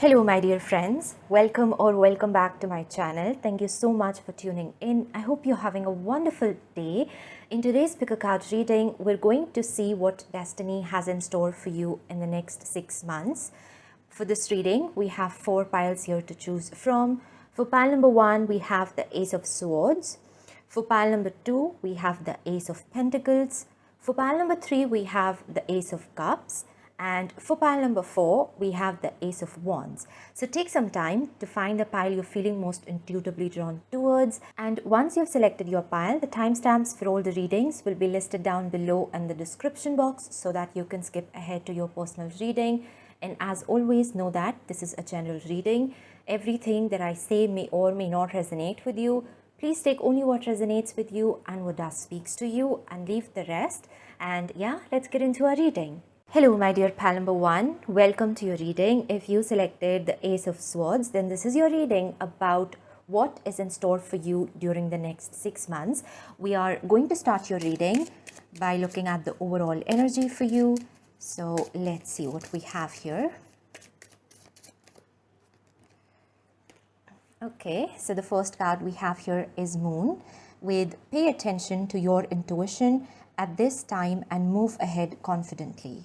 Hello my dear friends, welcome back to my channel. Thank you so much for tuning in. I hope you're having a wonderful day. In today's pick a card reading, we're going to see what destiny has in store for you in the next 6 months. For this reading, we have 4 piles here to choose from. For pile number 1, we have the Ace of Swords. For pile number 2, we have the Ace of Pentacles. For pile number 3, we have the Ace of Cups. And for pile number 4, we have the Ace of Wands. So take some time to find the pile you're feeling most intuitively drawn towards. And once you've selected your pile, the timestamps for all the readings will be listed down below in the description box so that you can skip ahead to your personal reading. And as always, know that this is a general reading. Everything that I say may or may not resonate with you. Please take only what resonates with you and what does speaks to you and leave the rest. And yeah, let's get into our reading. Hello my dear pile number 1, welcome to your reading. If you selected the Ace of Swords, then this is your reading about what is in store for you during the next 6 months. We are going to start your reading by looking at the overall energy for you. So let's see what we have here. Okay, so the first card we have here is Moon with pay attention to your intuition at this time and move ahead confidently.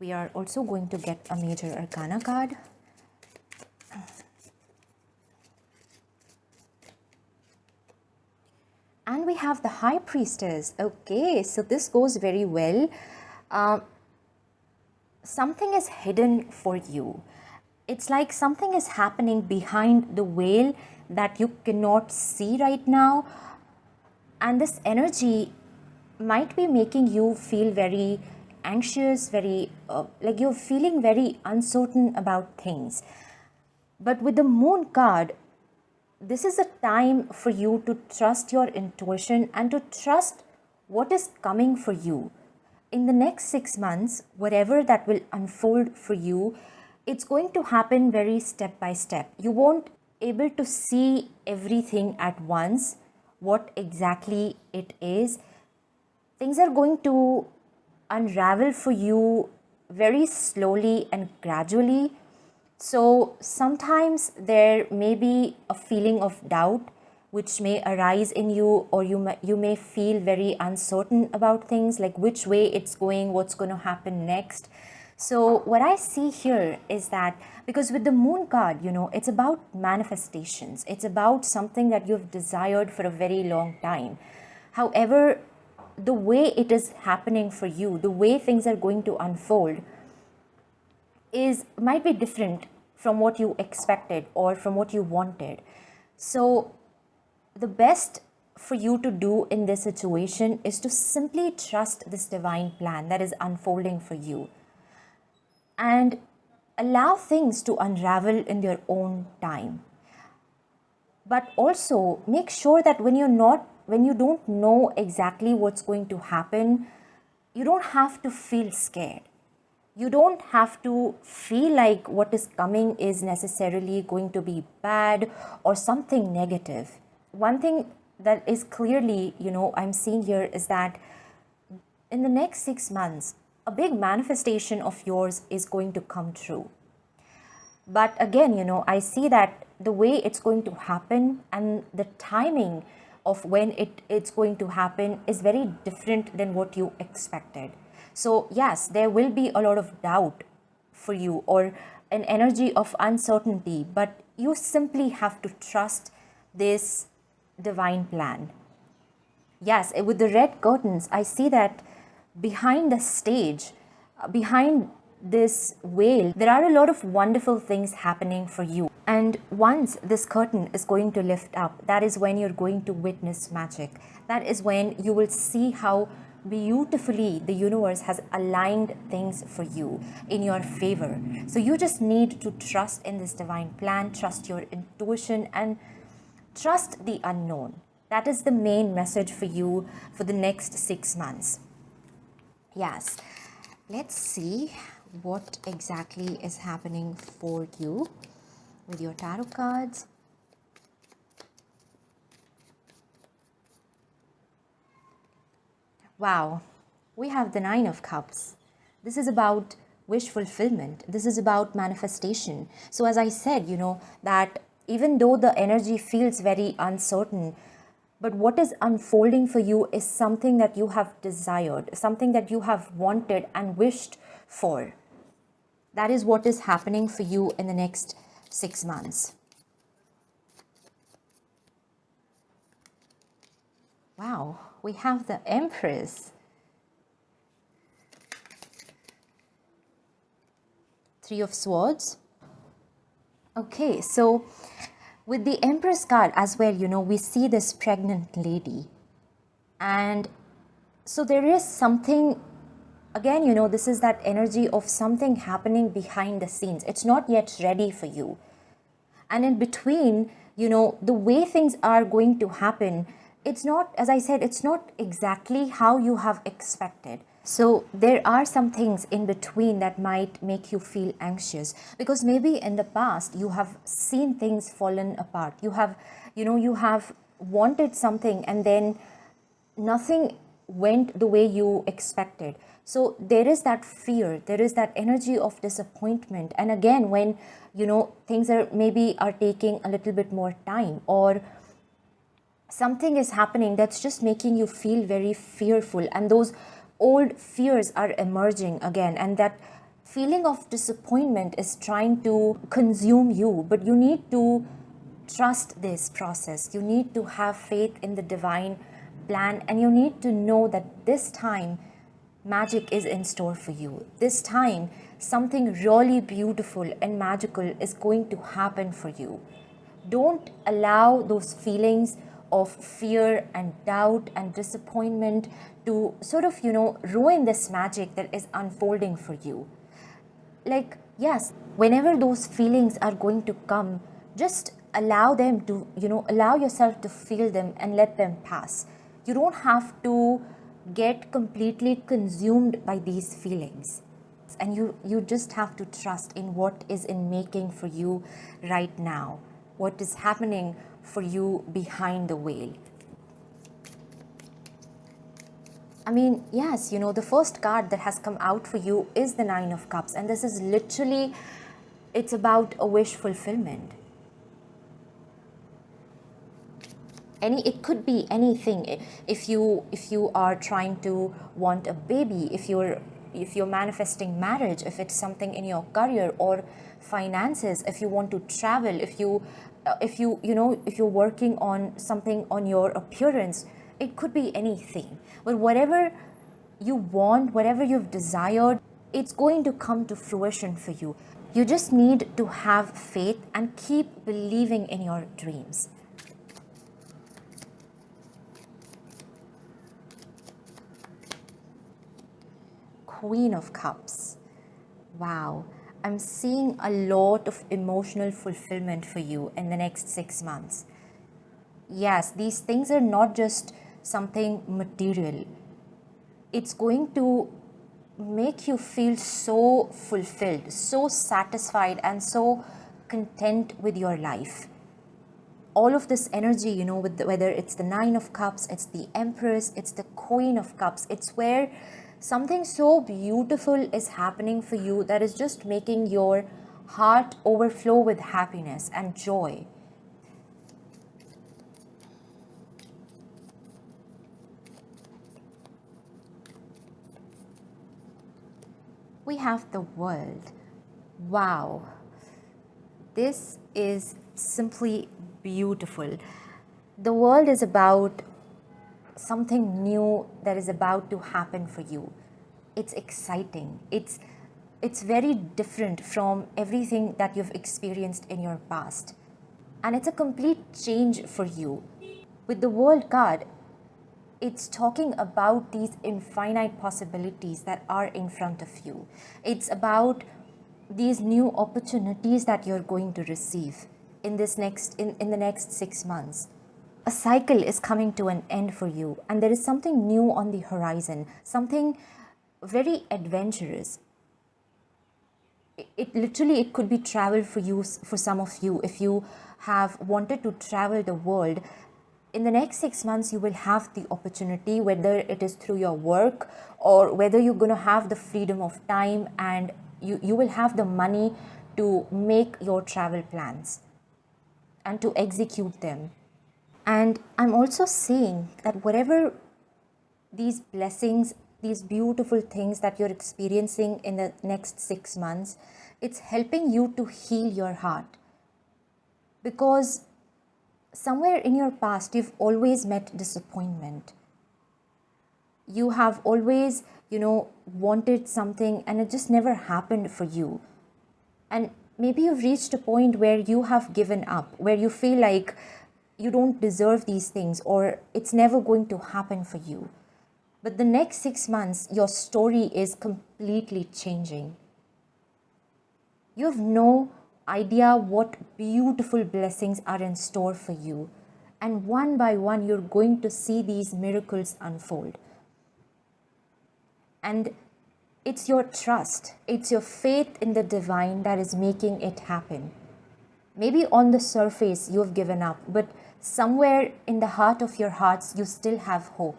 We are also going to get a major arcana card. And we have the High Priestess. Okay, so this goes very well. Something is hidden for you. It's like something is happening behind the veil that you cannot see right now. And this energy might be making you feel very anxious, very like you're feeling very uncertain about things. But with the Moon card, this is a time for you to trust your intuition and to trust what is coming for you. In the next 6 months, whatever that will unfold for you, it's going to happen very step by step. You won't able to see everything at once, what exactly it is. Things are going to unravel for you very slowly and gradually. So sometimes there may be a feeling of doubt which may arise in you, or you may feel very uncertain about things, like which way it's going, what's going to happen next. So what I see here is that because with the Moon card, it's about manifestations. It's about something that you've desired for a very long time. However, the way it is happening for you, the way things are going to unfold might be different from what you expected or from what you wanted. So the best for you to do in this situation is to simply trust this divine plan that is unfolding for you and allow things to unravel in their own time. But also make sure that when you don't know exactly what's going to happen, you don't have to feel scared. You don't have to feel like what is coming is necessarily going to be bad or something negative. One thing that is clearly, I'm seeing here is that in the next 6 months, a big manifestation of yours is going to come true. But again, I see that the way it's going to happen and the timing of when it's going to happen is very different than what you expected. So yes, there will be a lot of doubt for you or an energy of uncertainty, but you simply have to trust this divine plan. Yes, with the red curtains, I see that behind the stage, behind this veil, there are a lot of wonderful things happening for you. And once this curtain is going to lift up, that is when you're going to witness magic. That is when you will see how beautifully the universe has aligned things for you in your favor. So you just need to trust in this divine plan, trust your intuition, and trust the unknown. That is the main message for you for the next 6 months. Yes, let's see what exactly is happening for you with your tarot cards. Wow, we have the Nine of Cups. This is about wish fulfillment. This is about manifestation. So as I said, that even though the energy feels very uncertain, but what is unfolding for you is something that you have desired, something that you have wanted and wished for. That is what is happening for you in the next 6 months. Wow, we have the Empress. Three of Swords. Okay, so with the Empress card as well, we see this pregnant lady. And so there is something, again, this is that energy of something happening behind the scenes. It's not yet ready for you. And in between, the way things are going to happen, it's not, as I said, it's not exactly how you have expected. So there are some things in between that might make you feel anxious, because maybe in the past you have seen things fallen apart. You have wanted something and then nothing went the way you expected. So there is that fear, there is that energy of disappointment. And again, when things are taking a little bit more time, or something is happening that's just making you feel very fearful, and those old fears are emerging again, and that feeling of disappointment is trying to consume you. But you need to trust this process. You need to have faith in the divine plan, and you need to know that this time magic is in store for you. This time something really beautiful and magical is going to happen for you. Don't allow those feelings of fear and doubt and disappointment to sort of, ruin this magic that is unfolding for you. Like, yes, whenever those feelings are going to come, just allow them to, allow yourself to feel them and let them pass. You don't have to get completely consumed by these feelings. And you just have to trust in what is in making for you right now, what is happening for you behind the veil. I mean, yes, the first card that has come out for you is the Nine of Cups. And this is literally, it's about a wish fulfillment. It could be anything. If you are trying to want a baby, if you're manifesting marriage, if it's something in your career or finances, if you want to travel, if you're working on something on your appearance, it could be anything. But whatever you want, whatever you've desired, it's going to come to fruition for you. You just need to have faith and keep believing in your dreams. Queen of Cups. Wow. I'm seeing a lot of emotional fulfillment for you in the next 6 months. Yes, these things are not just something material. It's going to make you feel so fulfilled, so satisfied, and so content with your life. All of this energy, whether it's the Nine of Cups, it's the Empress, it's the Queen of Cups, it's where something so beautiful is happening for you that is just making your heart overflow with happiness and joy. We have the World. Wow. This is simply beautiful. The World is about something new that is about to happen for you. It's exciting. It's very different from everything that you've experienced in your past. And it's a complete change for you. With the World card, it's talking about these infinite possibilities that are in front of you. It's about these new opportunities that you're going to receive in the next 6 months. A cycle is coming to an end for you, and there is something new on the horizon, something very adventurous. It could be travel for you, for some of you. If you have wanted to travel the world, in the next 6 months you will have the opportunity, whether it is through your work or whether you're going to have the freedom of time and You will have the money to make your travel plans and to execute them. And I'm also saying that whatever these blessings, these beautiful things that you're experiencing in the next 6 months, it's helping you to heal your heart. Because somewhere in your past, you've always met disappointment. You have always, wanted something and it just never happened for you. And maybe you've reached a point where you have given up, where you feel like you don't deserve these things or it's never going to happen for you. But the next 6 months, your story is completely changing. You have no idea what beautiful blessings are in store for you. And one by one, you're going to see these miracles unfold. And it's your trust, it's your faith in the divine that is making it happen. Maybe on the surface, you've given up, but somewhere in the heart of your hearts, you still have hope.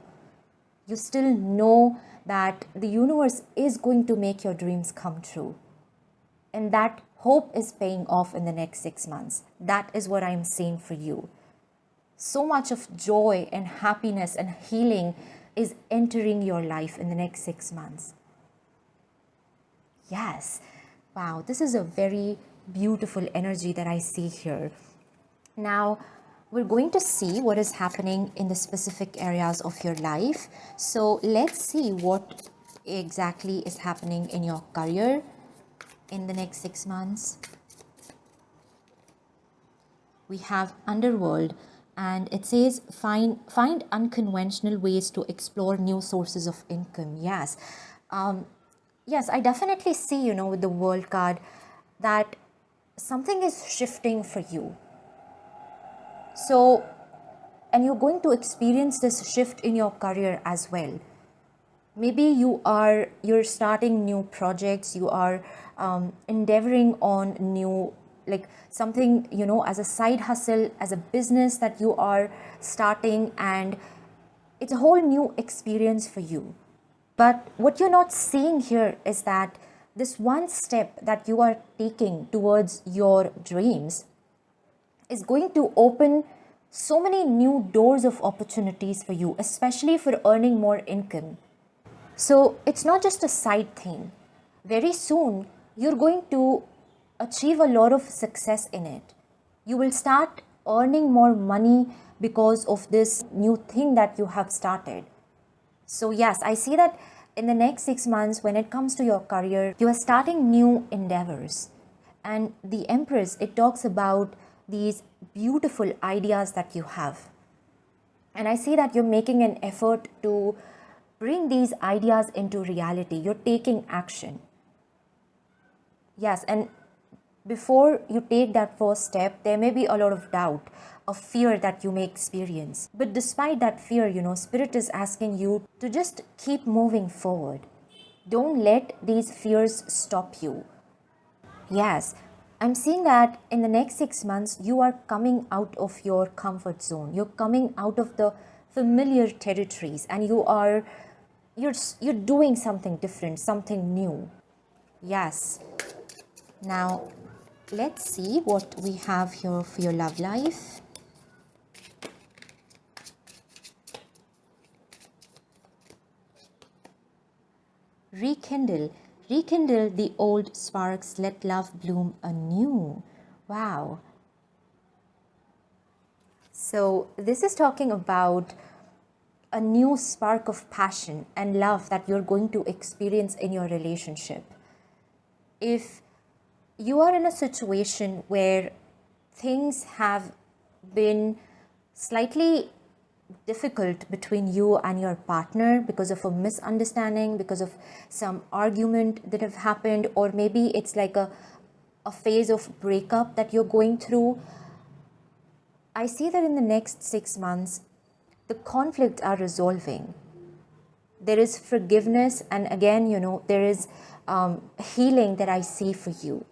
You still know that the universe is going to make your dreams come true. And that hope is paying off in the next 6 months. That is what I'm saying for you. So much of joy and happiness and healing is entering your life in the next 6 months. Yes. Wow, this is a very beautiful energy that I see here. Now, we're going to see what is happening in the specific areas of your life. So let's see what exactly is happening in your career in the next 6 months. We have Underworld, and it says find unconventional ways to explore new sources of income. Yes. Yes, I definitely see, with the World card that something is shifting for you. So, and you're going to experience this shift in your career as well. Maybe you're starting new projects, you are endeavoring on new, like something, as a side hustle, as a business that you are starting, and it's a whole new experience for you. But what you're not seeing here is that this one step that you are taking towards your dreams is going to open so many new doors of opportunities for you, especially for earning more income. So it's not just a side thing. Very soon, you're going to achieve a lot of success in it. You will start earning more money because of this new thing that you have started. So yes, I see that in the next 6 months, when it comes to your career, you are starting new endeavors. And the Empress, it talks about these beautiful ideas that you have. And I see that you're making an effort to bring these ideas into reality. You're taking action. Yes, and before you take that first step, there may be a lot of doubt, of fear that you may experience. But despite that fear, Spirit is asking you to just keep moving forward. Don't let these fears stop you. Yes, I'm seeing that in the next 6 months, you are coming out of your comfort zone. You're coming out of the familiar territories, and you're doing something different, something new. Yes. Now, let's see what we have here for your love life. Rekindle the old sparks, let love bloom anew. Wow. So this is talking about a new spark of passion and love that you're going to experience in your relationship. If you are in a situation where things have been slightly difficult between you and your partner because of a misunderstanding, because of some argument that have happened, or maybe it's like a phase of breakup that you're going through, I see that in the next 6 months, the conflicts are resolving. There is forgiveness, and again, there is healing that I see for you.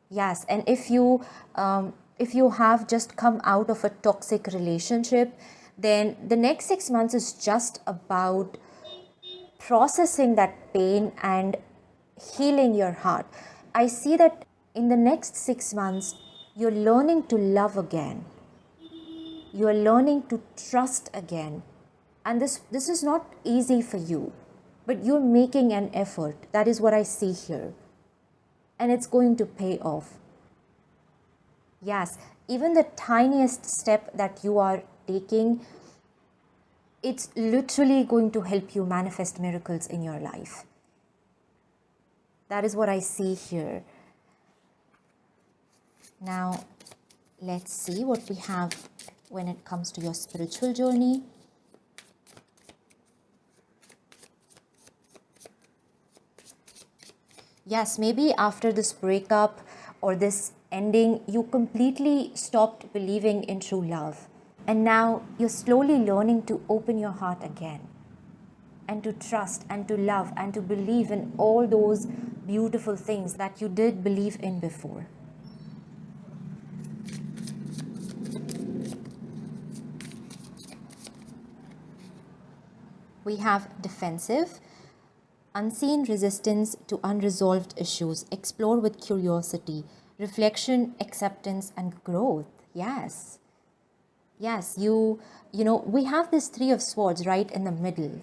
Yes, and if you have just come out of a toxic relationship, then the next 6 months is just about processing that pain and healing your heart. I see that in the next 6 months, you're learning to love again. You're learning to trust again. And this is not easy for you, but you're making an effort. That is what I see here. And it's going to pay off. Yes, even the tiniest step that you are taking, it's literally going to help you manifest miracles in your life. That is what I see here. Now, let's see what we have when it comes to your spiritual journey. Yes, maybe after this breakup or this ending, you completely stopped believing in true love. And now you're slowly learning to open your heart again and to trust and to love and to believe in all those beautiful things that you did believe in before. We have defensive, unseen resistance to unresolved issues. Explore with curiosity, reflection, acceptance, and growth. Yes. Yes, you know, we have this Three of Swords right in the middle.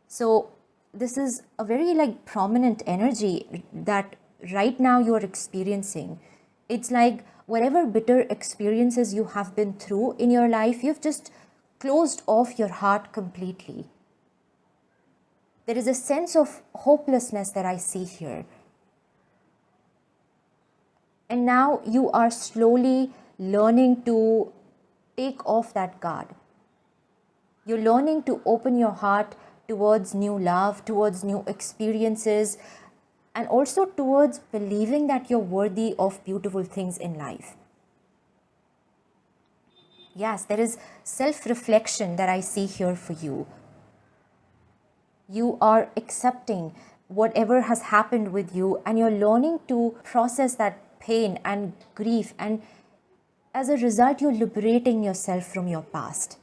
So this is a very prominent energy that right now you're experiencing. It's like whatever bitter experiences you have been through in your life, you've just closed off your heart completely. There is a sense of hopelessness that I see here. And now you are slowly learning to take off that guard. You're learning to open your heart towards new love, towards new experiences, and also towards believing that you're worthy of beautiful things in life. Yes, there is self-reflection that I see here for you. You are accepting whatever has happened with you, and you're learning to process that pain and grief, and as a result, you're liberating yourself from your past.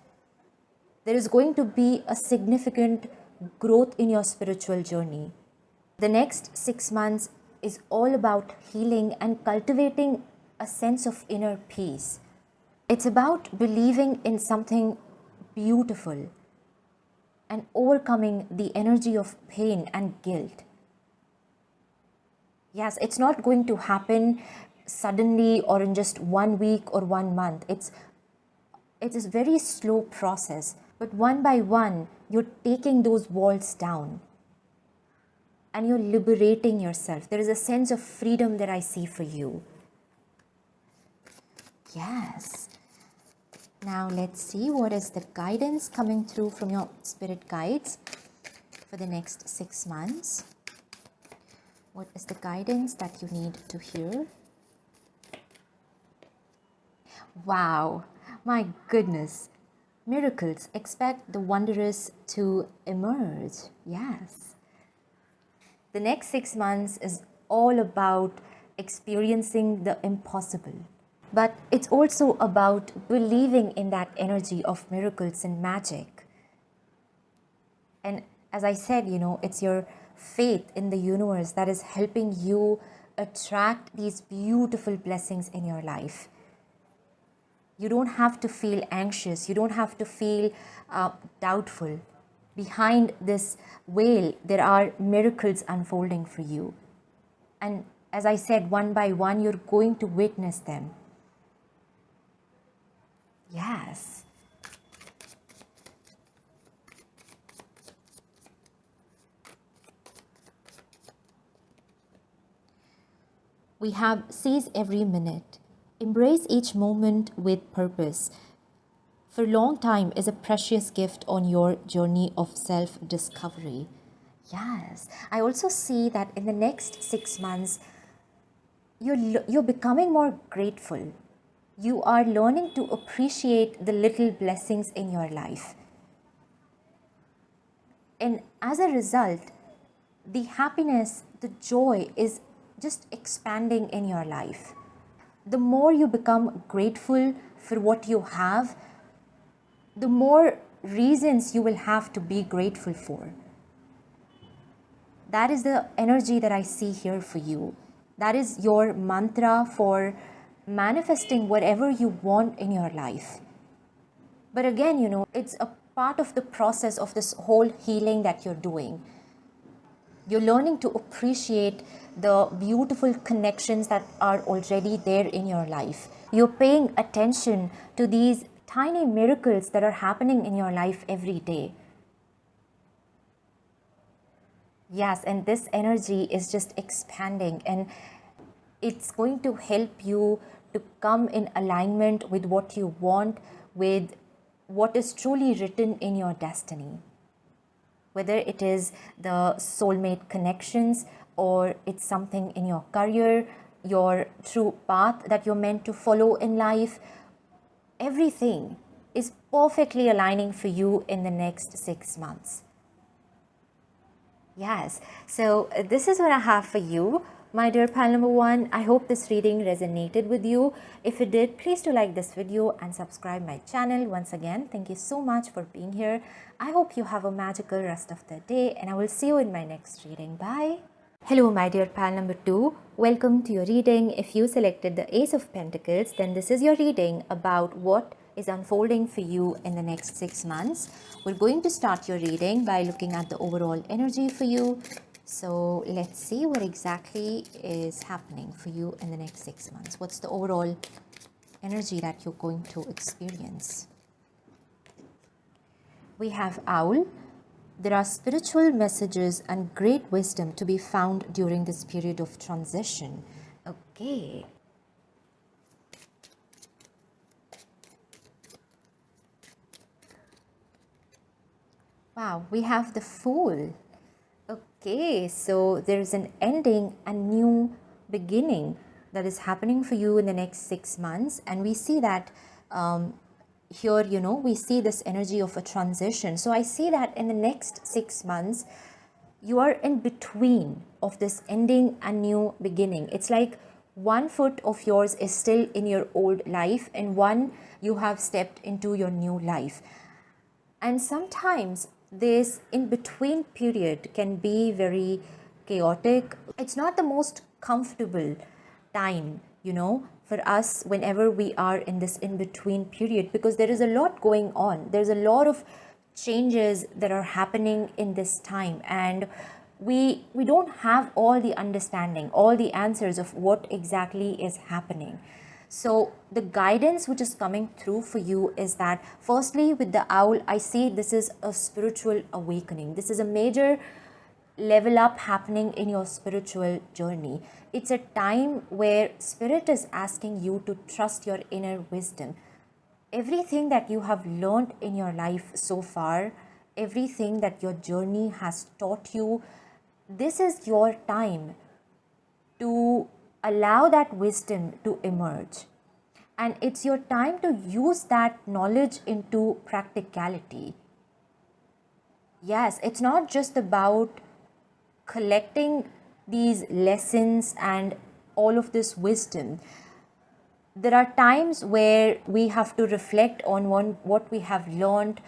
There is going to be a significant growth in your spiritual journey. The next 6 months is all about healing and cultivating a sense of inner peace. It's about believing in something beautiful and overcoming the energy of pain and guilt. Yes, it's not going to happen suddenly or in just 1 week or 1 month. It is a very slow process, but one by one, you're taking those walls down and you're liberating yourself. There is a sense of freedom that I see for you. Yes. Now let's see what is the guidance coming through from your spirit guides for the next 6 months. What is the guidance that you need to hear? Wow, my goodness. Miracles, expect the wondrous to emerge. Yes. The next 6 months is all about experiencing the impossible. But it's also about believing in that energy of miracles and magic. And as I said, it's your faith in the universe that is helping you attract these beautiful blessings in your life. You don't have to feel anxious. You don't have to feel doubtful. Behind this veil, there are miracles unfolding for you. And as I said, one by one, you're going to witness them. Yes. We have seize every minute. Embrace each moment with purpose. For a long time is a precious gift on your journey of self-discovery. Yes. I also see that in the next 6 months, you're becoming more grateful. You are learning to appreciate the little blessings in your life. And as a result, the happiness, the joy is just expanding in your life. The more you become grateful for what you have, the more reasons you will have to be grateful for. That is the energy that I see here for you. That is your mantra for manifesting whatever you want in your life. But again, it's a part of the process of this whole healing that you're doing. You're learning to appreciate the beautiful connections that are already there in your life. You're paying attention to these tiny miracles that are happening in your life every day. Yes, and this energy is just expanding, and it's going to help you to come in alignment with what you want, with what is truly written in your destiny. Whether it is the soulmate connections, or it's something in your career, your true path that you're meant to follow in life, everything is perfectly aligning for you in the next 6 months. Yes, so this is what I have for you, my dear pal number one. I hope this reading resonated with you. If it did, please do like this video and subscribe my channel. Once again, thank you so much for being here. I hope you have a magical rest of the day, and I will see you in my next reading. Bye. Hello, my dear pal number two. Welcome to your reading. If you selected the Ace of Pentacles, then this is your reading about what is unfolding for you in the next 6 months. We're going to start your reading by looking at the overall energy for you. So let's see what exactly is happening for you in the next 6 months. What's the overall energy that you're going to experience? We have Owl. There are spiritual messages and great wisdom to be found during this period of transition. Okay. Wow, we have the Fool. Okay, so there's an ending and new beginning that is happening for you in the next 6 months. And we see that here, we see this energy of a transition. So I see that in the next 6 months, you are in between of this ending and new beginning. It's like one foot of yours is still in your old life, and one you have stepped into your new life. And sometimes this in-between period can be very chaotic. It's not the most comfortable time, for us whenever we are in this in-between period, because there is a lot going on. There's a lot of changes that are happening in this time, and we don't have all the understanding, all the answers of what exactly is happening. So the guidance which is coming through for you is that, firstly, with the Owl, I see this is a spiritual awakening. This is a major level up happening in your spiritual journey. It's a time where Spirit is asking you to trust your inner wisdom. Everything that you have learned in your life so far, everything that your journey has taught you, this is your time to allow that wisdom to emerge. And it's your time to use that knowledge into practicality. Yes, it's not just about collecting these lessons and all of this wisdom. There are times where we have to reflect on what we have learned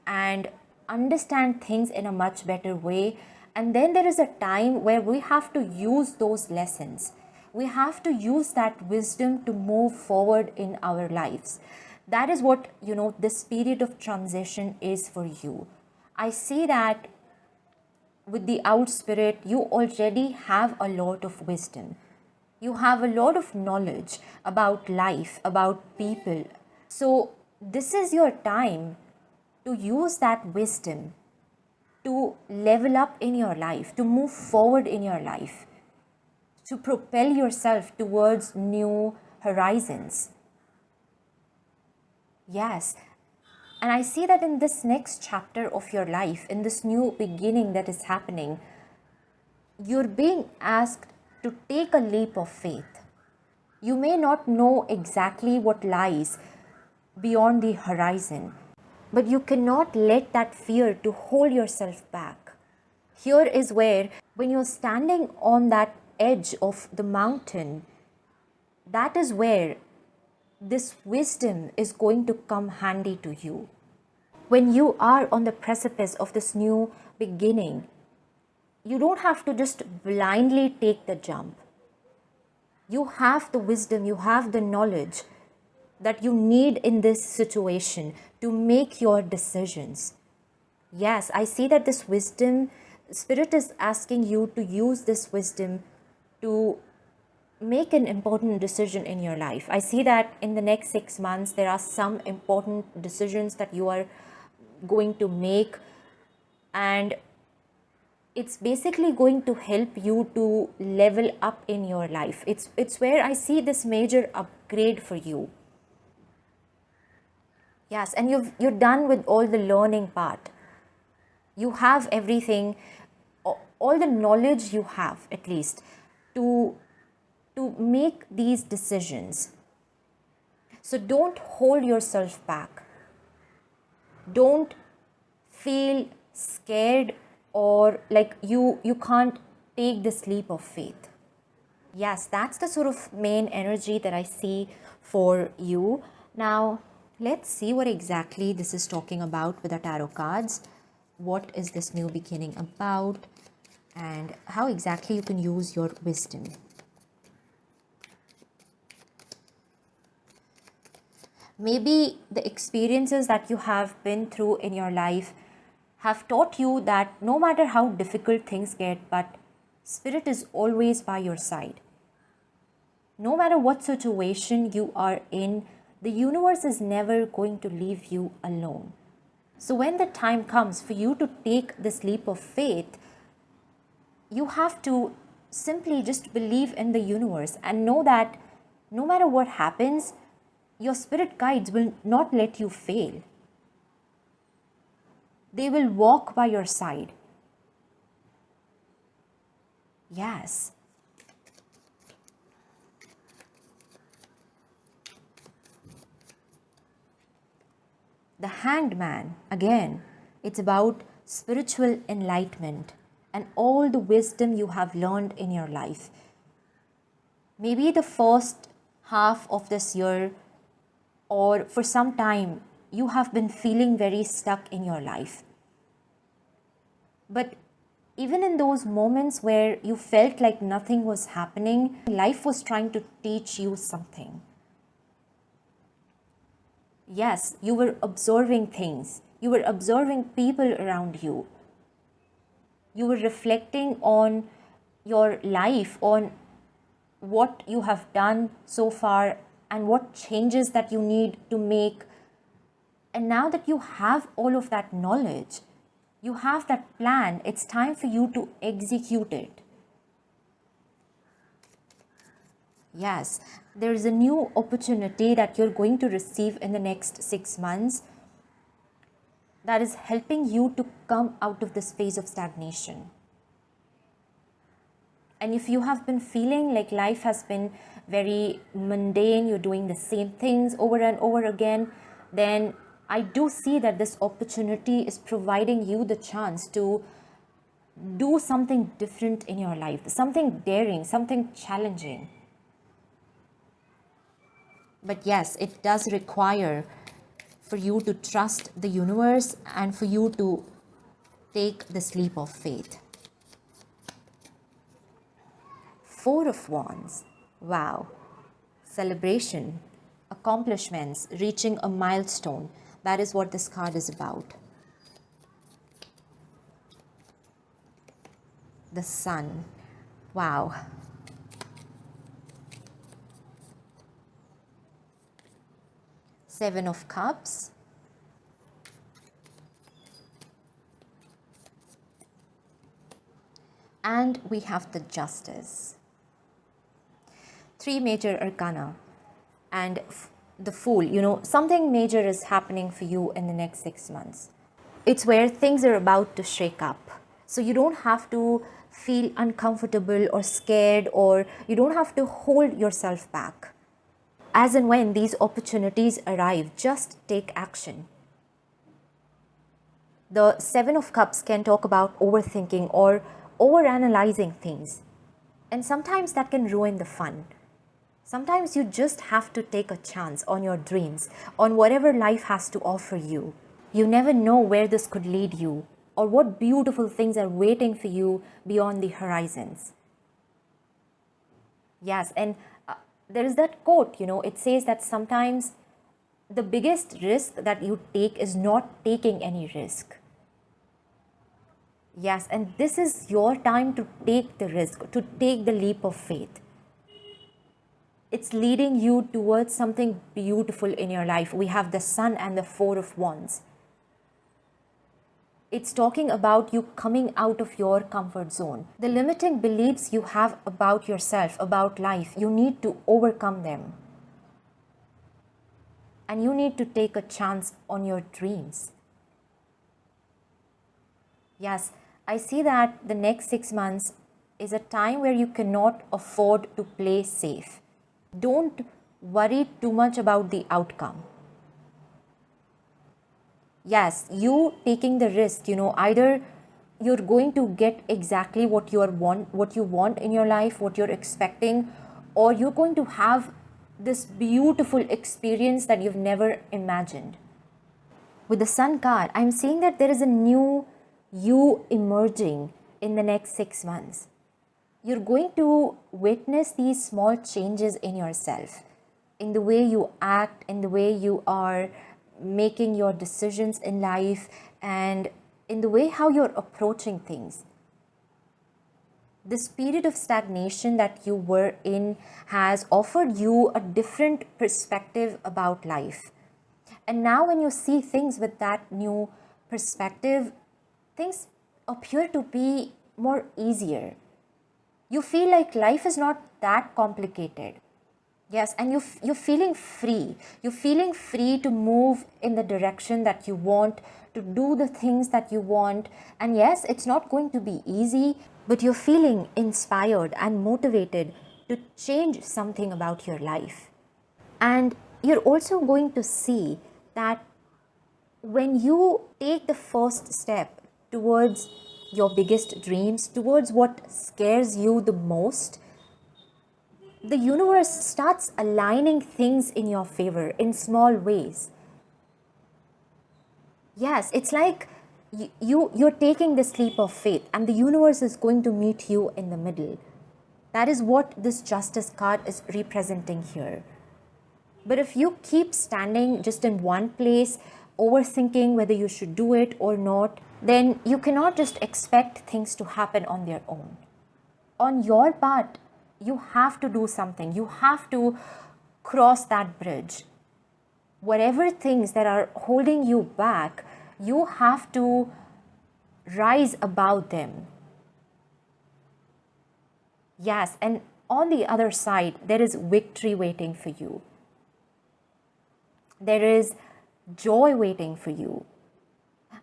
and understand things in a much better way. And then there is a time where we have to use those lessons. We have to use that wisdom to move forward in our lives. That is what, this period of transition is for you. I see that with the Owl Spirit, you already have a lot of wisdom. You have a lot of knowledge about life, about people. So this is your time to use that wisdom to level up in your life, to move forward in your life, to propel yourself towards new horizons. Yes. And I see that in this next chapter of your life, in this new beginning that is happening, you're being asked to take a leap of faith. You may not know exactly what lies beyond the horizon, but you cannot let that fear to hold yourself back. Here is where, when you're standing on that edge of the mountain, that is where this wisdom is going to come handy to you. When you are on the precipice of this new beginning, you don't have to just blindly take the jump. You have the wisdom, you have the knowledge that you need in this situation to make your decisions. Yes, I see that this wisdom, Spirit is asking you to use this wisdom to make an important decision in your life. I see that in the next 6 months, there are some important decisions that you are going to make, and it's basically going to help you to level up in your life. It's where I see this major upgrade for you. Yes, and you're done with all the learning part. You have everything, all the knowledge you have, at least, to make these decisions. So don't hold yourself back. Don't feel scared or like you can't take this leap of faith. Yes, that's the sort of main energy that I see for you. Now, let's see what exactly this is talking about with the tarot cards. What is this new beginning about? And how exactly you can use your wisdom. Maybe the experiences that you have been through in your life have taught you that no matter how difficult things get, but Spirit is always by your side. No matter what situation you are in, the universe is never going to leave you alone. So when the time comes for you to take this leap of faith, you have to simply just believe in the universe and know that no matter what happens, your spirit guides will not let you fail. They will walk by your side. Yes. The Hanged Man, again, it's about spiritual enlightenment and all the wisdom you have learned in your life. Maybe the first half of this year or for some time, you have been feeling very stuck in your life. But even in those moments where you felt like nothing was happening, life was trying to teach you something. Yes, you were observing things. You were observing people around you. You were reflecting on your life, on what you have done so far and what changes that you need to make. And now that you have all of that knowledge, you have that plan, it's time for you to execute it. Yes, there is a new opportunity that you're going to receive in the next 6 months that is helping you to come out of this phase of stagnation. And if you have been feeling like life has been very mundane, you're doing the same things over and over again, then I do see that this opportunity is providing you the chance to do something different in your life, something daring, something challenging. But yes, it does require for you to trust the universe and for you to take this leap of faith. Four of Wands. Wow. Celebration, accomplishments, reaching a milestone. That is what this card is about. The Sun. Wow. Seven of Cups. And we have the Justice. Three major arcana. And the Fool. You know, something major is happening for you in the next 6 months. It's where things are about to shake up. So you don't have to feel uncomfortable or scared, or you don't have to hold yourself back. As and when these opportunities arrive, just take action. The Seven of Cups can talk about overthinking or overanalyzing things. And sometimes that can ruin the fun. Sometimes you just have to take a chance on your dreams, on whatever life has to offer you. You never know where this could lead you. or what beautiful things are waiting for you beyond the horizons. Yes, and there is that quote, it says that sometimes the biggest risk that you take is not taking any risk. Yes, and this is your time to take the risk, to take the leap of faith. It's leading you towards something beautiful in your life. We have the Sun and the Four of Wands. It's talking about you coming out of your comfort zone. The limiting beliefs you have about yourself, about life, you need to overcome them. And you need to take a chance on your dreams. Yes, I see that the next 6 months is a time where you cannot afford to play safe. Don't worry too much about the outcome. Yes, you taking the risk, either you're going to get exactly what you want in your life, what you're expecting, or you're going to have this beautiful experience that you've never imagined. With the Sun card, I'm seeing that there is a new you emerging in the next 6 months. You're going to witness these small changes in yourself, in the way you act, in the way you are making your decisions in life, and in the way how you're approaching things. This period of stagnation that you were in has offered you a different perspective about life. And now when you see things with that new perspective, things appear to be more easier. You feel like life is not that complicated. Yes, and you're feeling free. You're feeling free to move in the direction that you want, to do the things that you want. And yes, it's not going to be easy, but you're feeling inspired and motivated to change something about your life. And you're also going to see that when you take the first step towards your biggest dreams, towards what scares you the most, the universe starts aligning things in your favor in small ways. Yes, it's like you're taking this leap of faith and the universe is going to meet you in the middle. That is what this Justice card is representing here. But if you keep standing just in one place, overthinking whether you should do it or not, then you cannot just expect things to happen on their own. On your part, you have to do something. You have to cross that bridge. Whatever things that are holding you back, you have to rise above them. Yes, and on the other side, there is victory waiting for you. There is joy waiting for you.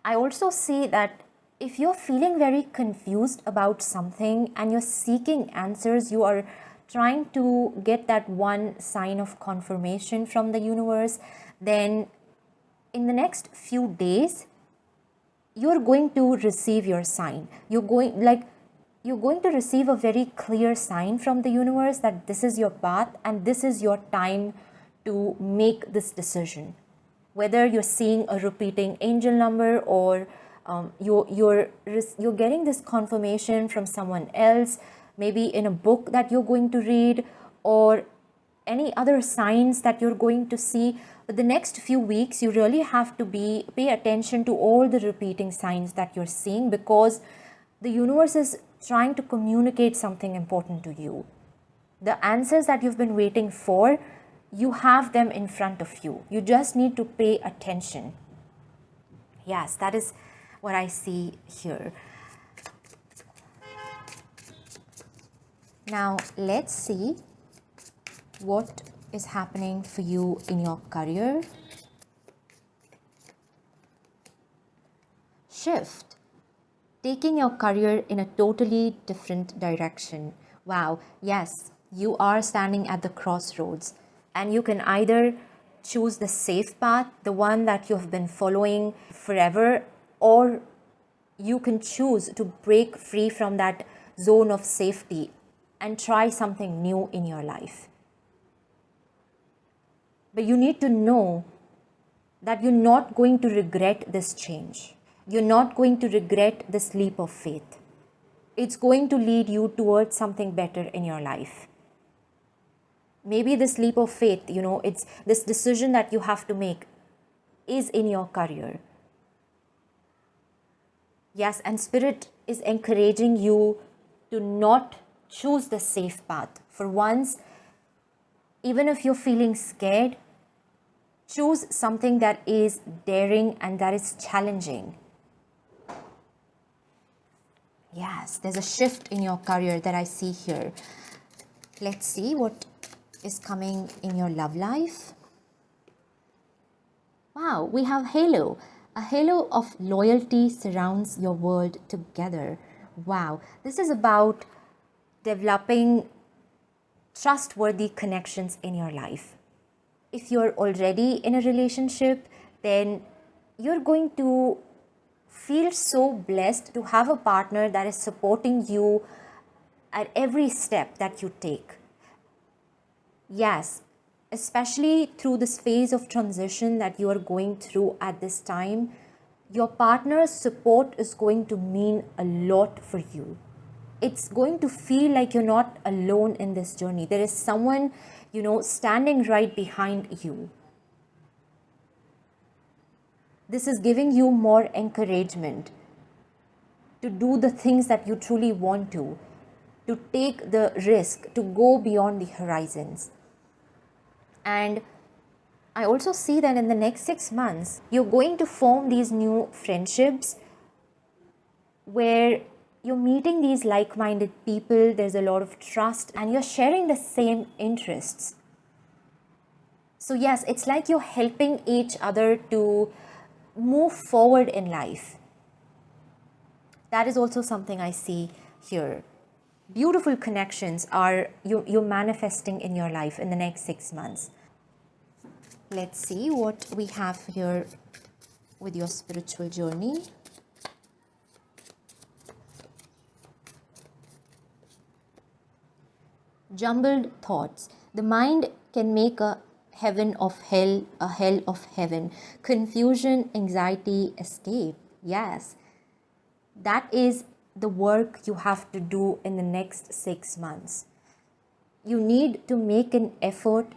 I also see that if you're feeling very confused about something and you're seeking answers, you are trying to get that one sign of confirmation from the universe, then in the next few days, you're going to receive your sign. You're going to receive a very clear sign from the universe that this is your path and this is your time to make this decision. Whether you're seeing a repeating angel number or you're getting this confirmation from someone else, maybe in a book that you're going to read or any other signs that you're going to see. But the next few weeks, you really have to pay attention to all the repeating signs that you're seeing, because the universe is trying to communicate something important to you. The answers that you've been waiting for, you have them in front of you. You just need to pay attention. Yes, that is what I see here. Now, let's see what is happening for you in your career. Shift. Taking your career in a totally different direction. Wow, yes, you are standing at the crossroads. And you can either choose the safe path, the one that you have been following forever, or you can choose to break free from that zone of safety and try something new in your life. But you need to know that you're not going to regret this change. You're not going to regret this leap of faith. It's going to lead you towards something better in your life. Maybe this leap of faith, it's this decision that you have to make is in your career. Yes, and Spirit is encouraging you to not choose the safe path. For once, even if you're feeling scared, choose something that is daring and that is challenging. Yes, there's a shift in your career that I see here. Let's see what is coming in your love life. Wow, we have halo. A halo of loyalty surrounds your world together. Wow, this is about developing trustworthy connections in your life. If you're already in a relationship, then you're going to feel so blessed to have a partner that is supporting you at every step that you take. Yes, especially through this phase of transition that you are going through at this time, your partner's support is going to mean a lot for you. It's going to feel like you're not alone in this journey. There is someone, standing right behind you. This is giving you more encouragement to do the things that you truly want to take the risk, to go beyond the horizons. And I also see that in the next 6 months, you're going to form these new friendships where you're meeting these like-minded people, there's a lot of trust, and you're sharing the same interests. So yes, it's like you're helping each other to move forward in life. That is also something I see here. Beautiful connections are you're manifesting in your life in the next 6 months. Let's see what we have here with your spiritual journey. Jumbled thoughts. The mind can make a heaven of hell, a hell of heaven. Confusion, anxiety, escape. Yes, that is the work you have to do in the next 6 months. You need to make an effort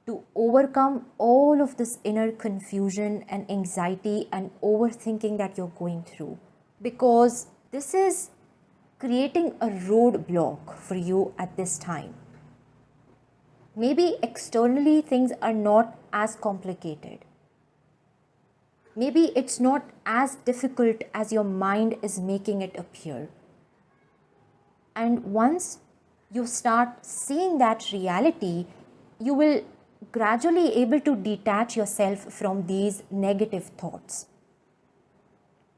to overcome all of this inner confusion and anxiety and overthinking that you're going through, because this is creating a roadblock for you at this time. Maybe externally things are not as complicated. Maybe it's not as difficult as your mind is making it appear. And once you start seeing that reality, you will gradually able to detach yourself from these negative thoughts.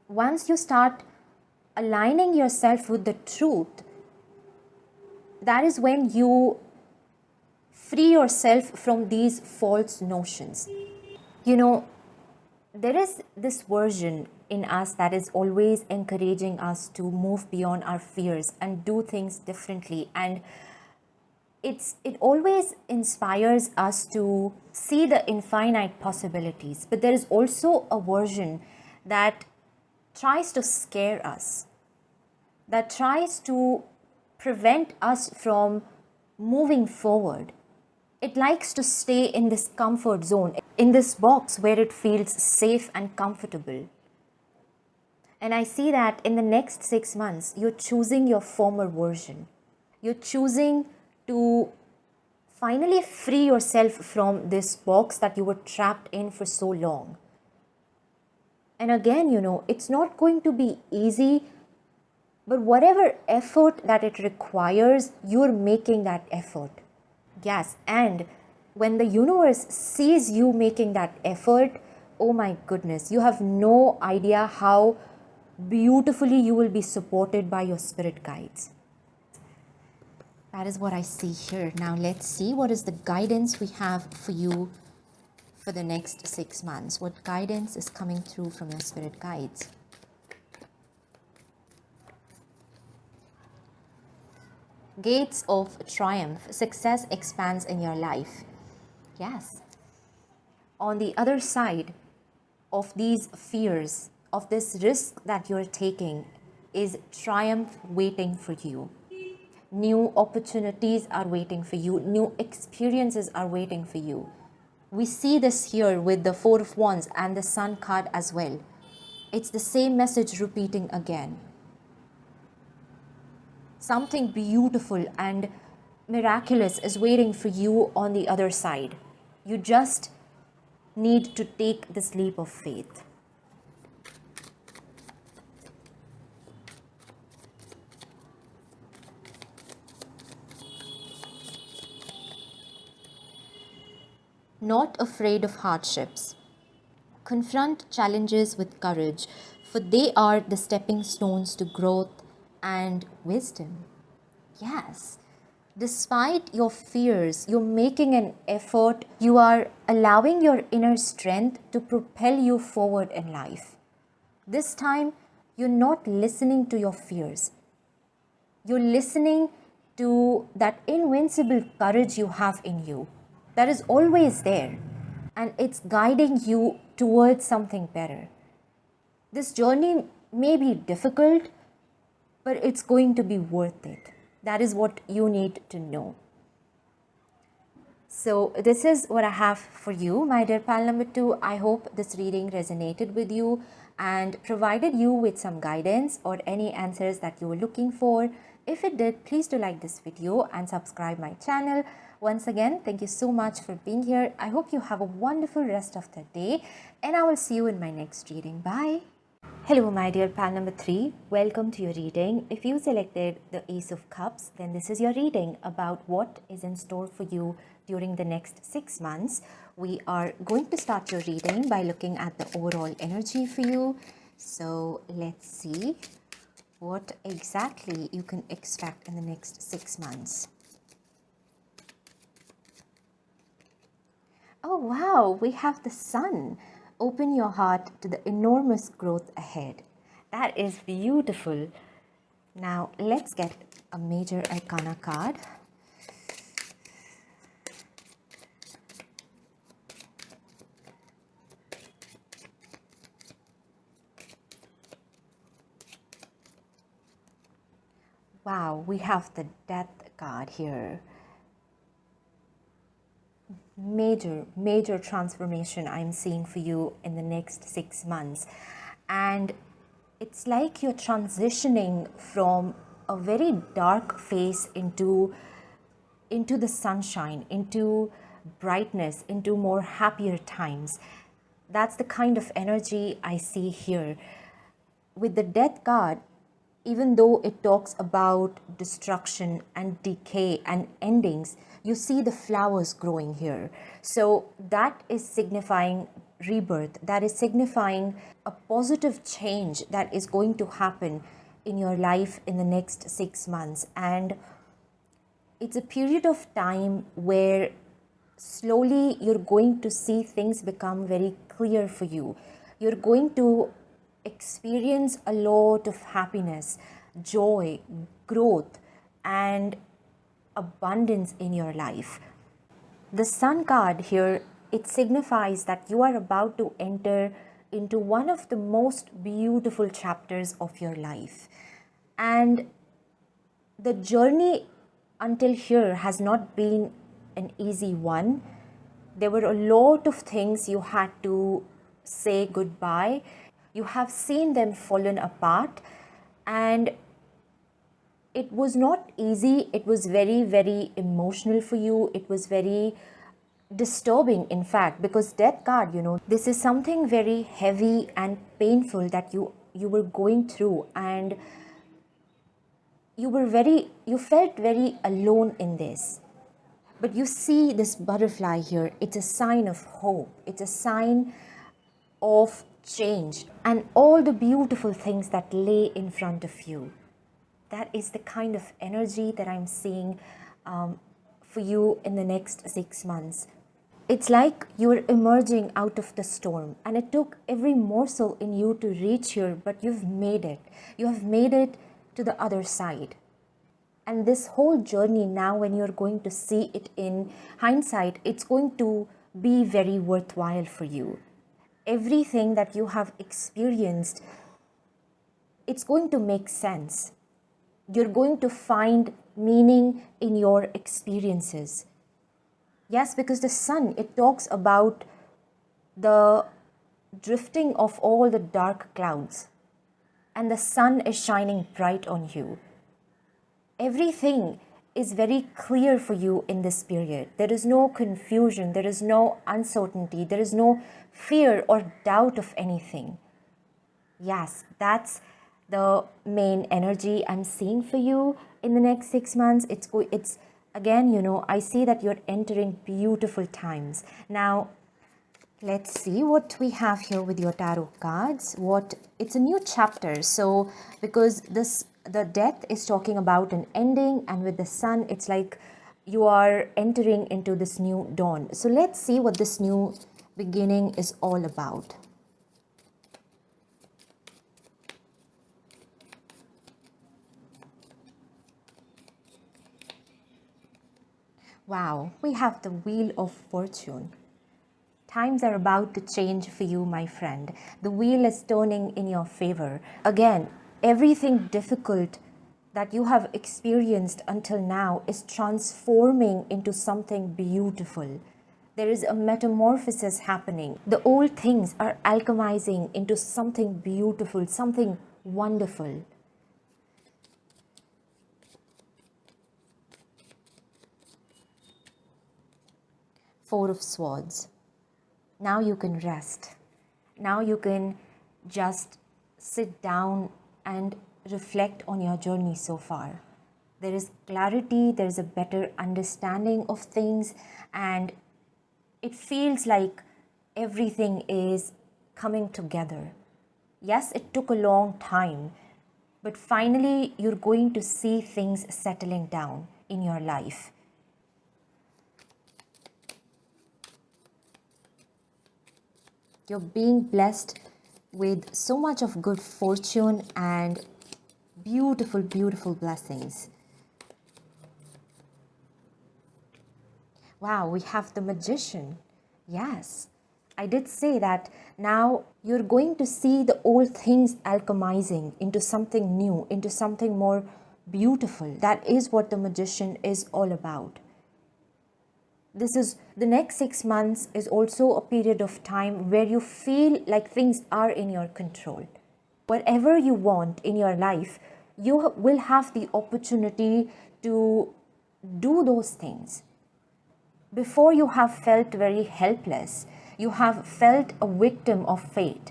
Once you start aligning yourself with the truth, that is when you free yourself from these false notions. There is this version in us that is always encouraging us to move beyond our fears and do things differently, and it always inspires us to see the infinite possibilities. But there is also a version that tries to scare us, that tries to prevent us from moving forward. It likes to stay in this comfort zone, in this box where it feels safe and comfortable. And I see that in the next 6 months, you're choosing your former version. You're choosing to finally free yourself from this box that you were trapped in for so long. And again, it's not going to be easy, but whatever effort that it requires, you're making that effort. Yes, and when the universe sees you making that effort, oh my goodness, you have no idea how beautifully you will be supported by your spirit guides. That is what I see here. Now let's see what is the guidance we have for you for the next 6 months. What guidance is coming through from your spirit guides? Gates of triumph. Success expands in your life. Yes. On the other side of these fears, of this risk that you're taking is triumph waiting for you. New opportunities are waiting for you. New experiences are waiting for you. We see this here with the Four of Wands and the Sun card as well. It's the same message repeating again. Something beautiful and miraculous is waiting for you on the other side. You just need to take this leap of faith. Not afraid of hardships. Confront challenges with courage, for they are the stepping stones to growth and wisdom. Yes, despite your fears, you're making an effort. You are allowing your inner strength to propel you forward in life. This time, you're not listening to your fears. You're listening to that invincible courage you have in you that is always there, and it's guiding you towards something better. This journey may be difficult, but it's going to be worth it. That is what you need to know. So this is what I have for you, my dear pal number 2. I hope this reading resonated with you and provided you with some guidance or any answers that you were looking for. If it did, please do like this video and subscribe my channel. Once again, thank you so much for being here. I hope you have a wonderful rest of the day, and I will see you in my next reading. Bye. Hello, my dear pal number 3. Welcome to your reading. If you selected the Ace of Cups, then this is your reading about what is in store for you during the next 6 months. We are going to start your reading by looking at the overall energy for you. So let's see what exactly you can expect in the next 6 months. Oh wow, we have the Sun. Open your heart to the enormous growth ahead. That is beautiful. Now let's get a major arcana card. Wow, we have the Death card here. Major transformation I'm seeing for you in the next 6 months. And it's like you're transitioning from a very dark phase into the sunshine, into brightness, into more happier times. That's the kind of energy I see here. With the Death card, even though it talks about destruction and decay and endings, you see the flowers growing here. So that is signifying rebirth. That is signifying a positive change that is going to happen in your life in the next 6 months. And it's a period of time where slowly you're going to see things become very clear for you. You're going to experience a lot of happiness, joy, growth, and abundance in your life. The Sun card here, it signifies that you are about to enter into one of the most beautiful chapters of your life. And the journey until here has not been an easy one. There were a lot of things you had to say goodbye. You have seen them fallen apart, and it was not easy. It was very emotional for you. It was very disturbing, in fact, because Death card, this is something very heavy and painful that you were going through, and you felt very alone in this. But you see this butterfly here. It's a sign of hope. It's a sign of change and all the beautiful things that lay in front of you. That is the kind of energy that I'm seeing for you in the next 6 months. It's like you're emerging out of the storm, and it took every morsel in you to reach here, but you've made it. You have made it to the other side. And this whole journey now, when you're going to see it in hindsight, it's going to be very worthwhile for you. everything that you have experienced, it's going to make sense. You're going to find meaning in your experiences. Yes, because the sun, it talks about the drifting of all the dark clouds, and the sun is shining bright on you. Everything is very clear for you in this period. There is no confusion, there is no uncertainty, there is no fear or doubt of anything. Yes, that's the main energy I'm seeing for you in the next 6 months. It's again, I see that you're entering beautiful times. Now, let's see what we have here with your tarot cards. It's a new chapter. So because the death is talking about an ending, and with the sun, it's like you are entering into this new dawn. So let's see what this new beginning is all about. Wow, we have the Wheel of Fortune. Times are about to change for you, my friend. The wheel is turning in your favor. Again, everything difficult that you have experienced until now is transforming into something beautiful. There is a metamorphosis happening. The old things are alchemizing into something beautiful, something wonderful. Four of Swords. Now you can rest. Now you can just sit down and reflect on your journey so far. There is clarity, there is a better understanding of things, and it feels like everything is coming together. Yes, it took a long time, but finally you're going to see things settling down in your life. You're being blessed with so much of good fortune and beautiful, beautiful blessings. Wow, we have the Magician. Yes, I did say that now you're going to see the old things alchemizing into something new, into something more beautiful. That is what the Magician is all about. The next 6 months is also a period of time where you feel like things are in your control. Whatever you want in your life, you will have the opportunity to do those things. Before, you have felt very helpless. You have felt a victim of fate.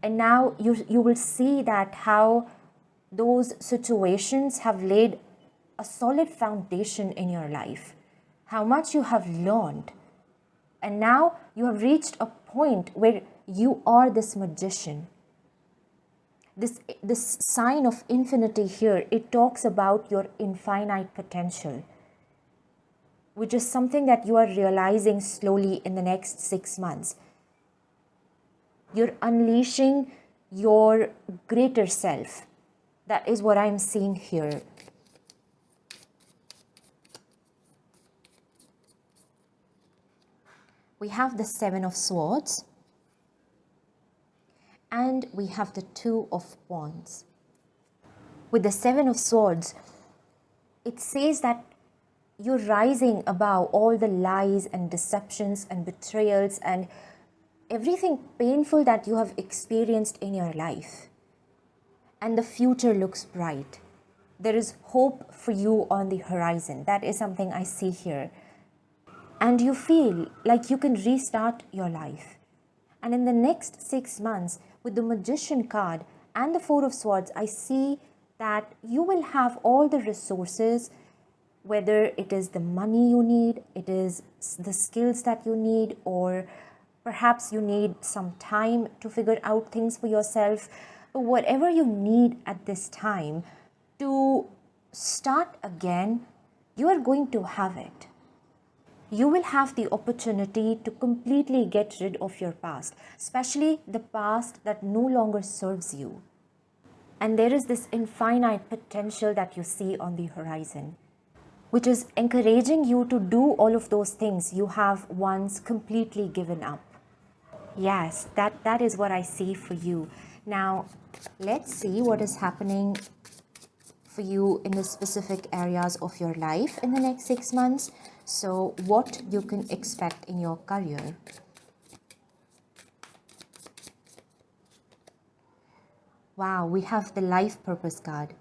And now you will see that how those situations have laid a solid foundation in your life. How much you have learned. And now you have reached a point where you are this magician. This sign of infinity here, it talks about your infinite potential, which is something that you are realizing slowly in the next 6 months. You're unleashing your greater self. That is what I'm seeing here. We have the Seven of Swords, and we have the Two of Wands. With the Seven of Swords, it says that you're rising above all the lies and deceptions and betrayals and everything painful that you have experienced in your life. And the future looks bright. There is hope for you on the horizon. That is something I see here. And you feel like you can restart your life. And in the next 6 months, with the Magician card and the Four of Swords, I see that you will have all the resources, whether it is the money you need, it is the skills that you need, or perhaps you need some time to figure out things for yourself. But whatever you need at this time to start again, you are going to have it. You will have the opportunity to completely get rid of your past, especially the past that no longer serves you. And there is this infinite potential that you see on the horizon, which is encouraging you to do all of those things you have once completely given up. Yes, that is what I see for you. Now, let's see what is happening for you in the specific areas of your life in the next 6 months. So, what you can expect in your career. Wow, we have the life purpose card.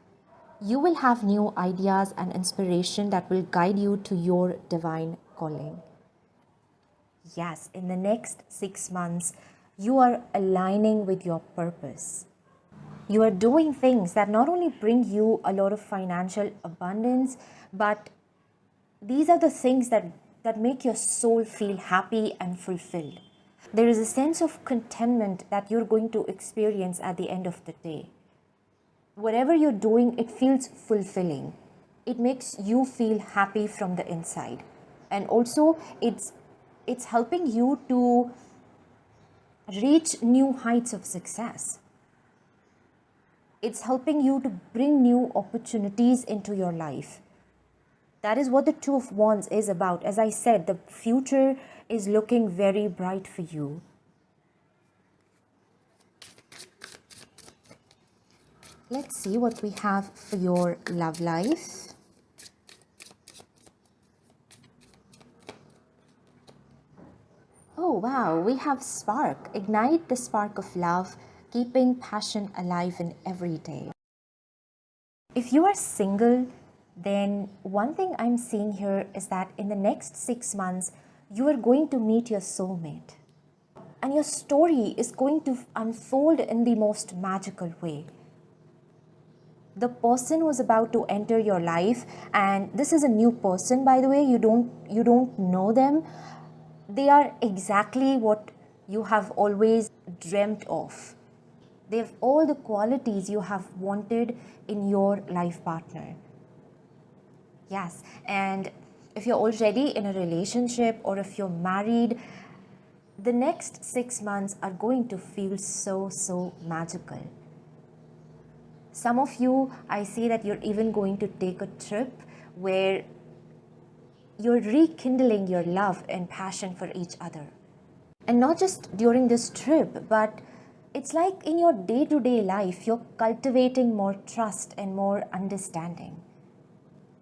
You will have new ideas and inspiration that will guide you to your divine calling. Yes, in the next 6 months, you are aligning with your purpose. You are doing things that not only bring you a lot of financial abundance, but these are the things that make your soul feel happy and fulfilled. There is a sense of contentment that you're going to experience at the end of the day. Whatever you're doing, it feels fulfilling. It makes you feel happy from the inside. And also, it's helping you to reach new heights of success. It's helping you to bring new opportunities into your life. That is what the Two of Wands is about. As I said, the future is looking very bright for you. Let's see what we have for your love life. Oh wow, we have spark. Ignite the spark of love, keeping passion alive in every day. If you are single, then one thing I'm seeing here is that in the next 6 months, you are going to meet your soulmate. And your story is going to unfold in the most magical way. The person who's about to enter your life, and this is a new person, by the way, you don't know them. They are exactly what you have always dreamt of. They have all the qualities you have wanted in your life partner. Yes, and if you're already in a relationship or if you're married, the next 6 months are going to feel so magical. Some of you, I see that you're even going to take a trip where you're rekindling your love and passion for each other. And not just during this trip, but it's like in your day-to-day life, you're cultivating more trust and more understanding.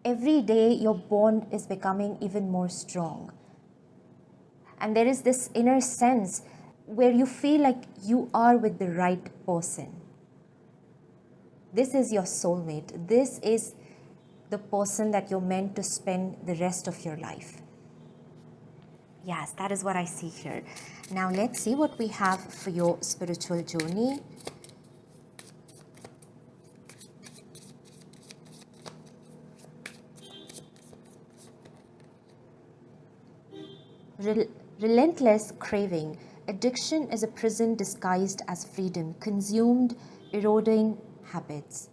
Every day, your bond is becoming even more strong. And there is this inner sense where you feel like you are with the right person. This is your soulmate. This is the person that you're meant to spend the rest of your life. Yes, that is what I see here. Now let's see what we have for your spiritual journey. Relentless craving. Addiction is a prison disguised as freedom, consumed, eroding habits.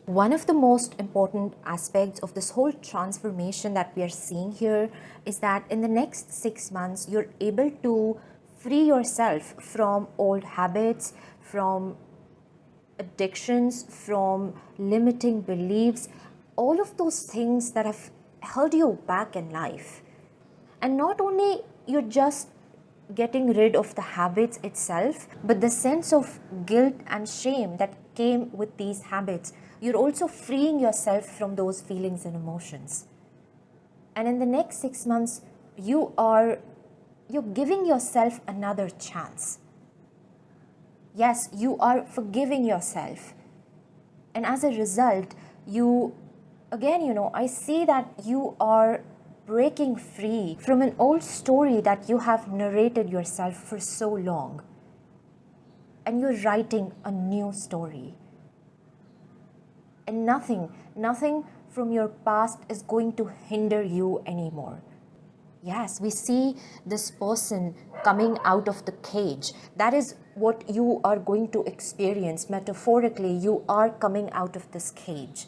One of the most important aspects of this whole transformation that we are seeing here is that in the next 6 months, you're able to free yourself from old habits, from addictions, from limiting beliefs, all of those things that have held you back in life. And not only you're just getting rid of the habits itself, but the sense of guilt and shame that came with these habits, you're also freeing yourself from those feelings and emotions. And in the next 6 months, you're giving yourself another chance. Yes, you are forgiving yourself. And as a result, I see that you are breaking free from an old story that you have narrated yourself for so long. And you're writing a new story. And nothing from your past is going to hinder you anymore. Yes, we see this person coming out of the cage. That is what you are going to experience. Metaphorically, you are coming out of this cage.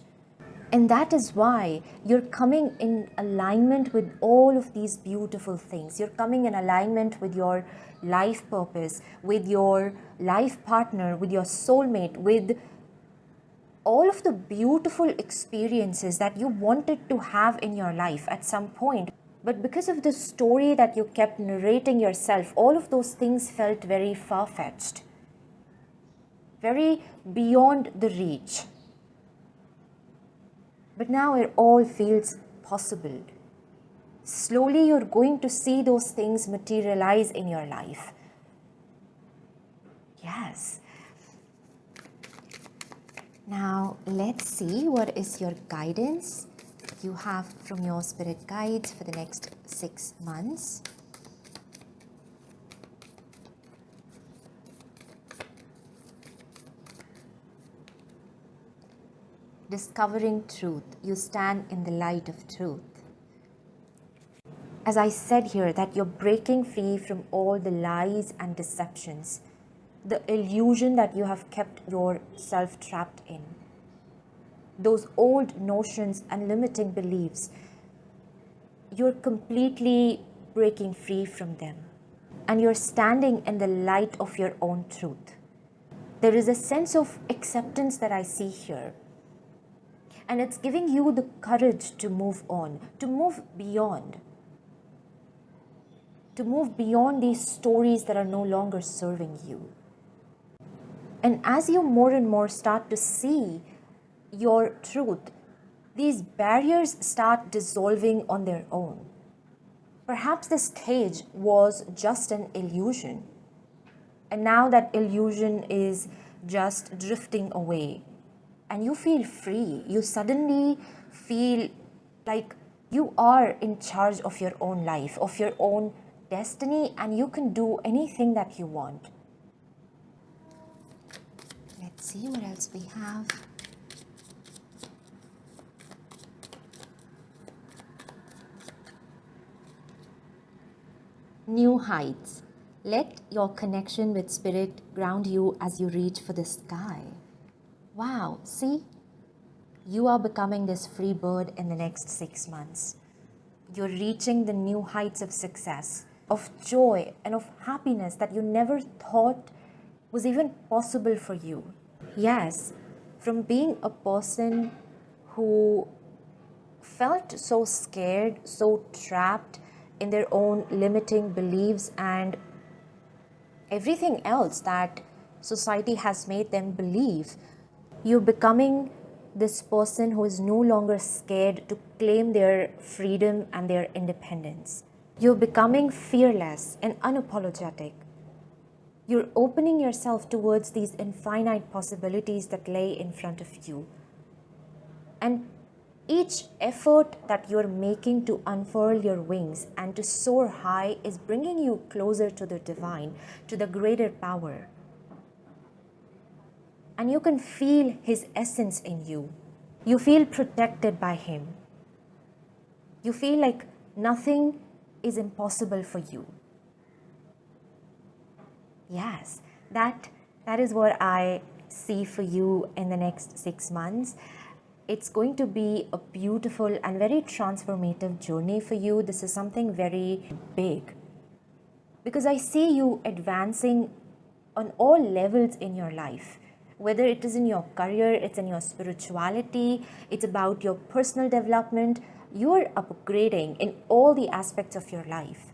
And that is why you're coming in alignment with all of these beautiful things. You're coming in alignment with your life purpose, with your life partner, with your soulmate, with all of the beautiful experiences that you wanted to have in your life at some point. But because of the story that you kept narrating yourself, all of those things felt very far-fetched, very beyond the reach. But now it all feels possible. Slowly you're going to see those things materialize in your life. Yes. Now let's see what is your guidance you have from your spirit guides for the next 6 months. Discovering truth. You stand in the light of truth. As I said here, that you're breaking free from all the lies and deceptions, the illusion that you have kept yourself trapped in, those old notions and limiting beliefs. You're completely breaking free from them, and you're standing in the light of your own truth. There is a sense of acceptance that I see here, and it's giving you the courage to move on, to move beyond these stories that are no longer serving you. And as you more and more start to see your truth, these barriers start dissolving on their own. Perhaps this cage was just an illusion, and now that illusion is just drifting away, and you feel free. You suddenly feel like you are in charge of your own life, of your own destiny, and you can do anything that you want. Let's see what else we have. New heights. Let your connection with spirit ground you as you reach for the sky. Wow, see? You are becoming this free bird in the next 6 months. You're reaching the new heights of success, of joy, and of happiness that you never thought was even possible for you. Yes, from being a person who felt so scared, so trapped in their own limiting beliefs and everything else that society has made them believe, you're becoming this person who is no longer scared to claim their freedom and their independence. You're becoming fearless and unapologetic. You're opening yourself towards these infinite possibilities that lay in front of you. And each effort that you're making to unfurl your wings and to soar high is bringing you closer to the divine, to the greater power. And you can feel his essence in you. You feel protected by him. You feel like nothing is impossible for you. Yes, that is what I see for you in the next 6 months. It's going to be a beautiful and very transformative journey for you. This is something very big, because I see you advancing on all levels in your life. Whether it is in your career, it's in your spirituality, it's about your personal development, you're upgrading in all the aspects of your life.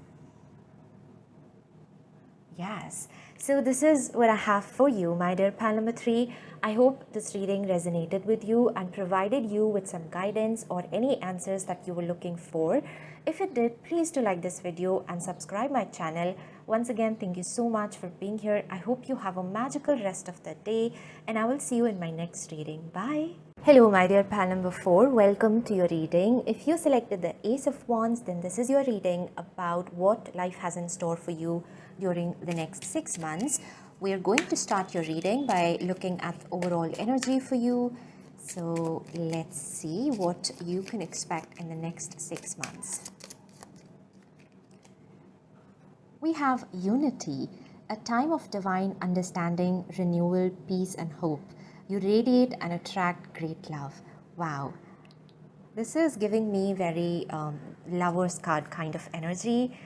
Yes, so this is what I have for you, my dear pal number 3. I hope this reading resonated with you and provided you with some guidance or any answers that you were looking for. If it did, please do like this video and subscribe my channel. Once again, thank you so much for being here. I hope you have a magical rest of the day, and I will see you in my next reading. Bye. Hello, my dear pal number 4. Welcome to your reading. If you selected the Ace of Wands, then this is your reading about what life has in store for you during the next 6 months. We are going to start your reading by looking at the overall energy for you. So let's see what you can expect in the next 6 months. We have unity, a time of divine understanding, renewal, peace, and hope. You radiate and attract great love. Wow. This is giving me very lover's card kind of energy.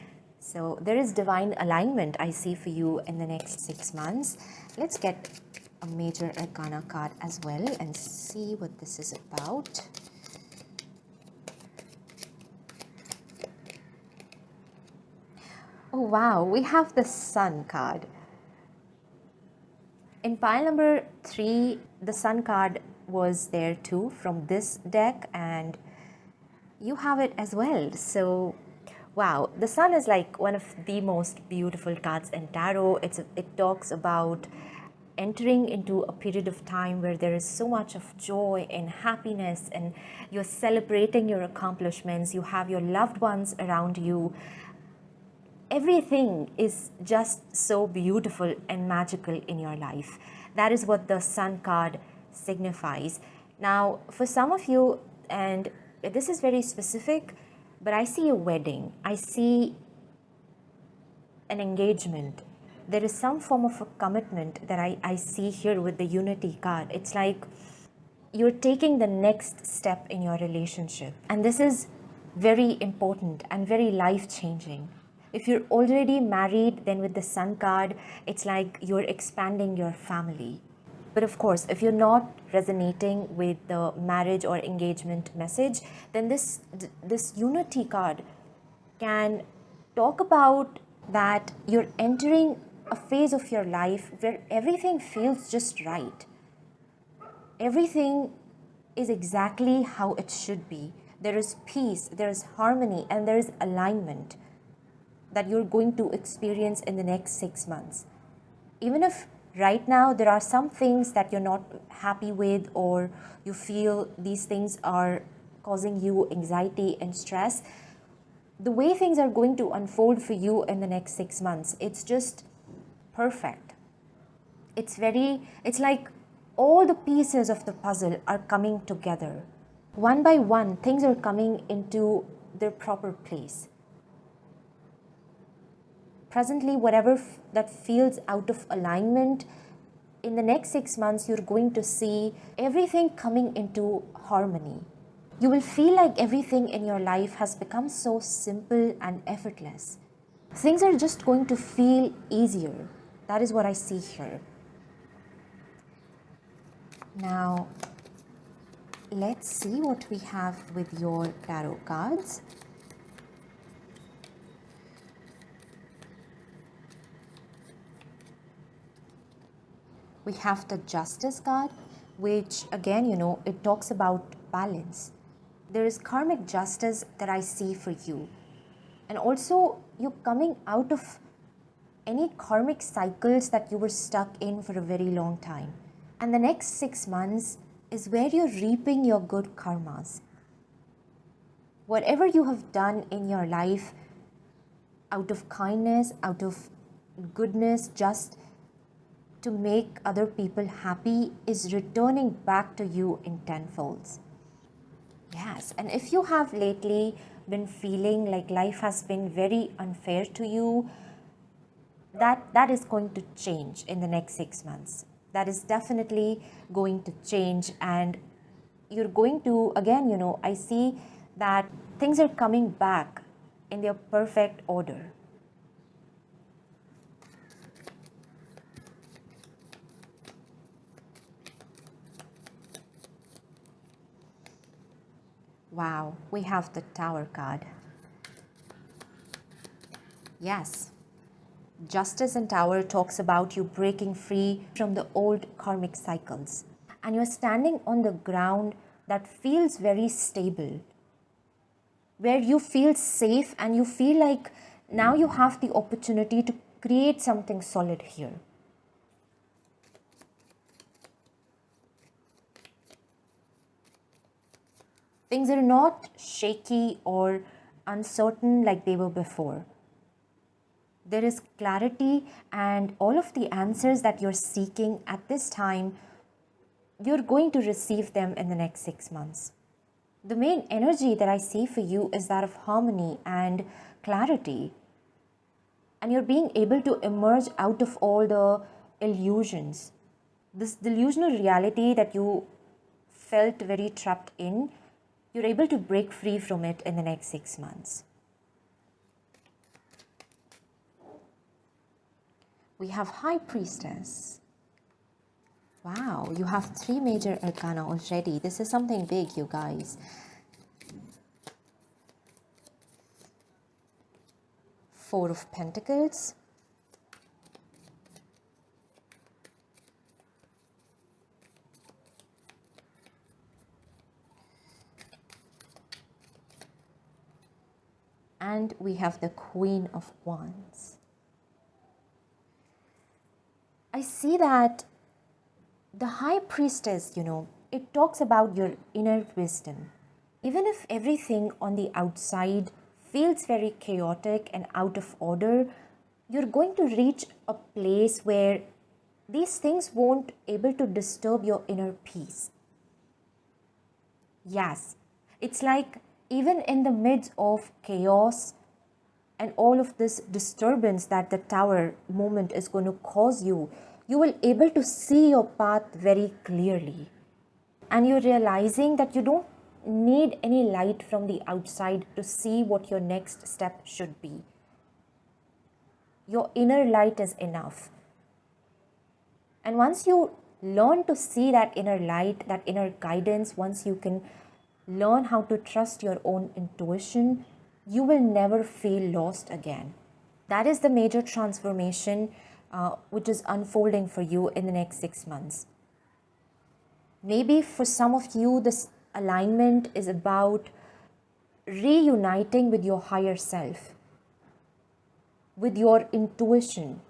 So there is divine alignment I see for you in the next 6 months. Let's get a major arcana card as well and see what this is about. Oh wow, we have the Sun card. In pile number 3, the Sun card was there too from this deck, and you have it as well. So, wow, the Sun is like one of the most beautiful cards in tarot. It talks about entering into a period of time where there is so much of joy and happiness, and you're celebrating your accomplishments. You have your loved ones around you. Everything is just so beautiful and magical in your life. That is what the Sun card signifies. Now, for some of you, and this is very specific, but I see a wedding, I see an engagement. There is some form of a commitment that I see here with the Unity card. It's like you're taking the next step in your relationship. And this is very important and very life-changing. If you're already married, then with the Sun card, it's like you're expanding your family. But of course, if you're not resonating with the marriage or engagement message, then this Unity card can talk about that you're entering a phase of your life where everything feels just right. Everything is exactly how it should be. There is peace, there is harmony, and there is alignment that you're going to experience in the next 6 months. Even if right now there are some things that you're not happy with, or you feel these things are causing you anxiety and stress, the way things are going to unfold for you in the next 6 months, it's just perfect. It's like all the pieces of the puzzle are coming together. One by one, things are coming into their proper place. Presently, whatever that feels out of alignment, in the next 6 months, you're going to see everything coming into harmony. You will feel like everything in your life has become so simple and effortless. Things are just going to feel easier. That is what I see here. Now, let's see what we have with your tarot cards. We have the Justice card, which again, it talks about balance. There is karmic justice that I see for you. And also, you're coming out of any karmic cycles that you were stuck in for a very long time. And the next 6 months is where you're reaping your good karmas. Whatever you have done in your life, out of kindness, out of goodness, just to make other people happy, is returning back to you in tenfolds. Yes, and if you have lately been feeling like life has been very unfair to you, that is going to change in the next 6 months. That is definitely going to change, and you're going to, again, I see that things are coming back in their perfect order. Wow, we have the Tower card. Yes, Justice and Tower talks about you breaking free from the old karmic cycles. And you're standing on the ground that feels very stable, where you feel safe and you feel like now you have the opportunity to create something solid here. Things are not shaky or uncertain like they were before. There is clarity, and all of the answers that you're seeking at this time, you're going to receive them in the next 6 months. The main energy that I see for you is that of harmony and clarity. And you're being able to emerge out of all the illusions. This delusional reality that you felt very trapped in, you're able to break free from it in the next 6 months. We have High Priestess. Wow, you have 3 major arcana already. This is something big, you guys. Four of Pentacles. And we have the Queen of Wands. I see that the High Priestess, it talks about your inner wisdom. Even if everything on the outside feels very chaotic and out of order, you're going to reach a place where these things won't able to disturb your inner peace. Yes, it's like even in the midst of chaos and all of this disturbance that the Tower moment is going to cause you, you will able to see your path very clearly. And you're realizing that you don't need any light from the outside to see what your next step should be. Your inner light is enough. And once you learn to see that inner light, that inner guidance, once you can learn how to trust your own intuition, you will never feel lost again. That is the major transformation which is unfolding for you in the next 6 months. Maybe for some of you, this alignment is about reuniting with your higher self, with your intuition.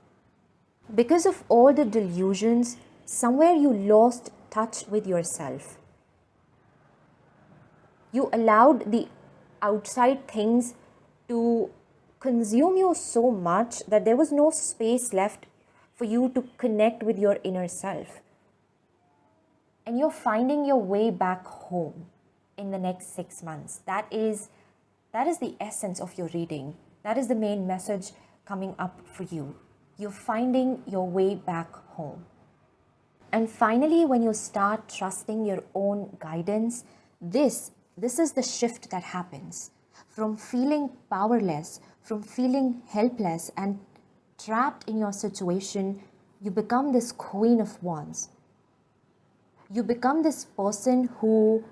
Because of all the delusions, somewhere you lost touch with yourself. You allowed the outside things to consume you so much that there was no space left for you to connect with your inner self. And you're finding your way back home in the next 6 months. That is the essence of your reading. That is the main message coming up for you. You're finding your way back home. And finally, when you start trusting your own guidance, this is the shift that happens. From feeling powerless, from feeling helpless and trapped in your situation, you become this Queen of Wands. You become this person who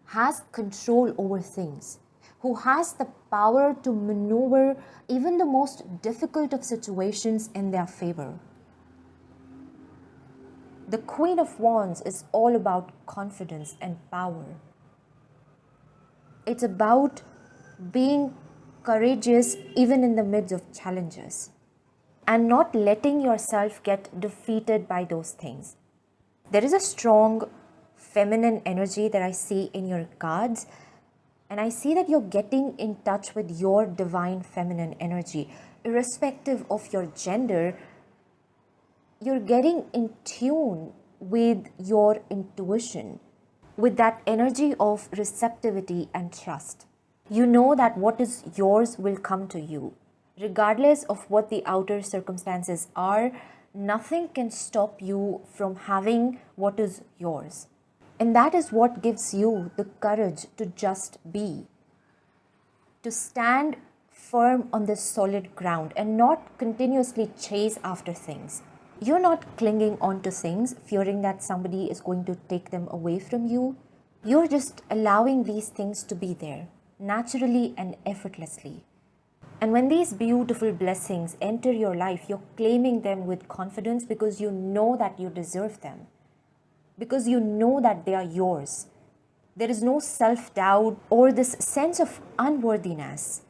has control over things, who has the power to maneuver even the most difficult of situations in their favor. The Queen of Wands is all about confidence and power. It's about being courageous even in the midst of challenges and not letting yourself get defeated by those things. There is a strong feminine energy that I see in your cards, and I see that you're getting in touch with your divine feminine energy. Irrespective of your gender, you're getting in tune with your intuition, with that energy of receptivity and trust. You know that what is yours will come to you. Regardless of what the outer circumstances are, nothing can stop you from having what is yours. And that is what gives you the courage to just be, to stand firm on this solid ground and not continuously chase after things. You're not clinging on to things, fearing that somebody is going to take them away from you. You're just allowing these things to be there, naturally and effortlessly. And when these beautiful blessings enter your life, you're claiming them with confidence because you know that you deserve them, because you know that they are yours. There is no self-doubt or this sense of unworthiness.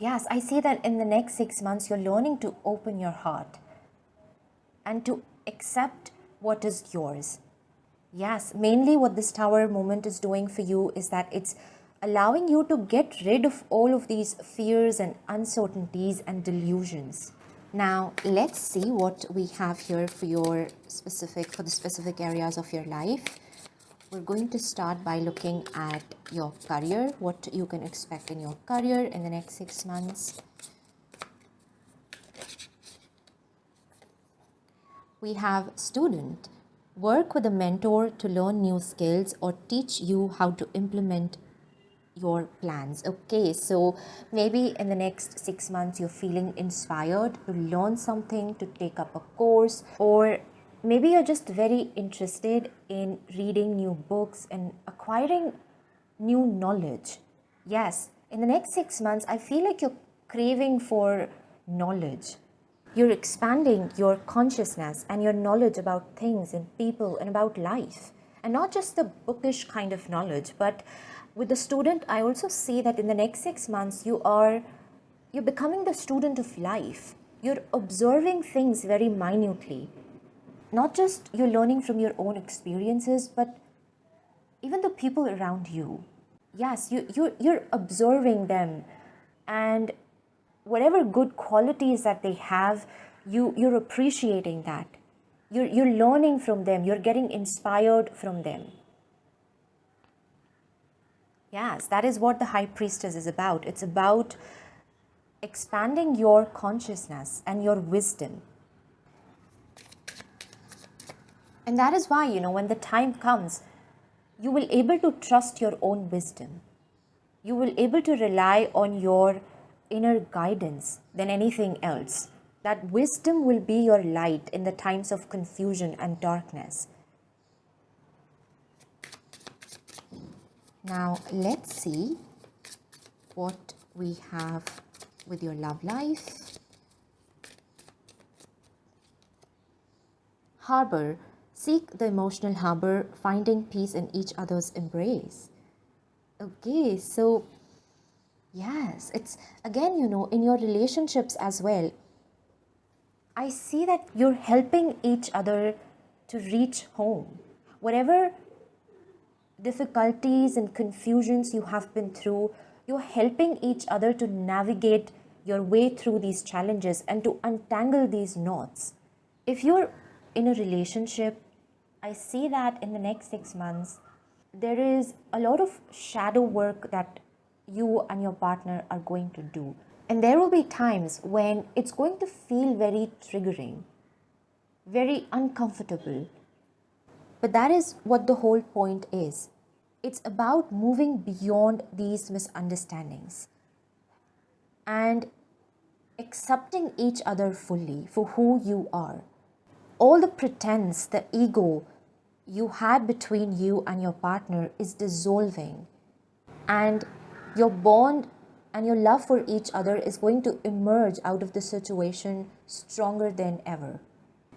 Yes, I see that in the next 6 months, you're learning to open your heart and to accept what is yours. Yes, mainly what this Tower moment is doing for you is that it's allowing you to get rid of all of these fears and uncertainties and delusions. Now, let's see what we have here for the specific areas of your life. We're going to start by looking at your career, what you can expect in your career in the next 6 months. We have student. Work with a mentor to learn new skills or teach you how to implement your plans. Okay, so maybe in the next 6 months you're feeling inspired to learn something, to take up a course, or maybe you're just very interested in reading new books and acquiring new knowledge. Yes, in the next 6 months I feel like you're craving for knowledge. You're expanding your consciousness and your knowledge about things and people and about life. And not just the bookish kind of knowledge, but with the student, I also see that in the next 6 months, you're becoming the student of life. You're observing things very minutely. Not just you're learning from your own experiences, but even the people around you. Yes, you're observing them, and whatever good qualities that they have, you're appreciating that. You're learning from them. You're getting inspired from them. Yes, that is what the High Priestess is about. It's about expanding your consciousness and your wisdom. And that is why, when the time comes, you will able to trust your own wisdom. You will able to rely on your inner guidance than anything else. That wisdom will be your light in the times of confusion and darkness. Now, let's see what we have with your love life. Harbor. Seek the emotional harbor, finding peace in each other's embrace. Okay, so yes, it's again, in your relationships as well. I see that you're helping each other to reach home. Whatever difficulties and confusions you have been through, you're helping each other to navigate your way through these challenges and to untangle these knots. If you're in a relationship, I see that in the next 6 months, there is a lot of shadow work that you and your partner are going to do. And there will be times when it's going to feel very triggering, very uncomfortable. But that is what the whole point is. It's about moving beyond these misunderstandings and accepting each other fully for who you are. All the pretense, the ego you had between you and your partner is dissolving, and your bond and your love for each other is going to emerge out of the situation stronger than ever.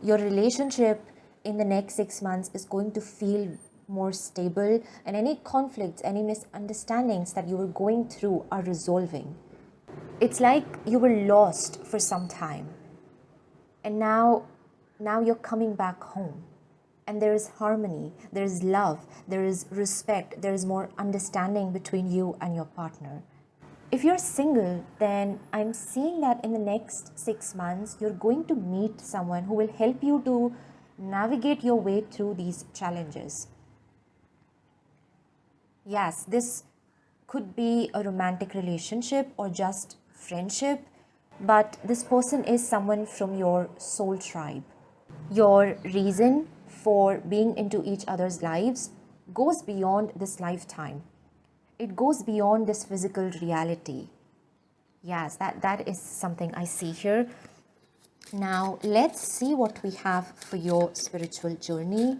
Your relationship in the next 6 months is going to feel more stable, and any conflicts, any misunderstandings that you were going through are resolving. It's like you were lost for some time, and now you're coming back home, and there is harmony, there is love, there is respect, there is more understanding between you and your partner. If you're single, then I'm seeing that in the next 6 months, you're going to meet someone who will help you to navigate your way through these challenges. Yes, this could be a romantic relationship or just friendship, but this person is someone from your soul tribe. Your reason for being into each other's lives goes beyond this lifetime. It goes beyond this physical reality. Yes, that is something I see here. Now, let's see what we have for your spiritual journey.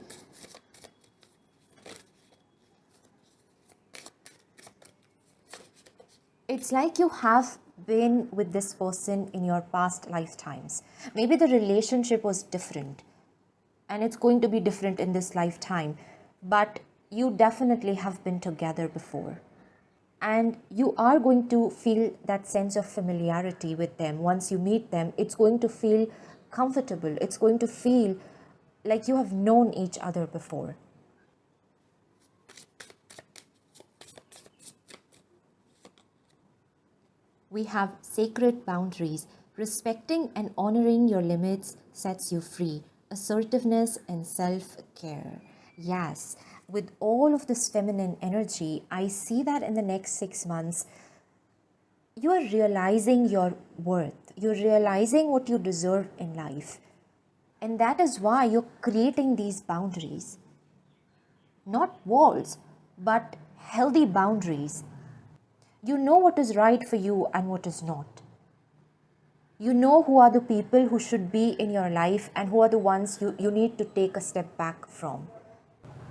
It's like you have been with this person in your past lifetimes. Maybe the relationship was different, and it's going to be different in this lifetime, but you definitely have been together before. And you are going to feel that sense of familiarity with them. Once you meet them, it's going to feel comfortable. It's going to feel like you have known each other before. We have sacred boundaries. Respecting and honoring your limits sets you free. Assertiveness and self-care. Yes, with all of this feminine energy, I see that in the next 6 months, you are realizing your worth. You're realizing what you deserve in life. And that is why you're creating these boundaries. Not walls, but healthy boundaries. You know what is right for you and what is not. You know who are the people who should be in your life and who are the ones you need to take a step back from.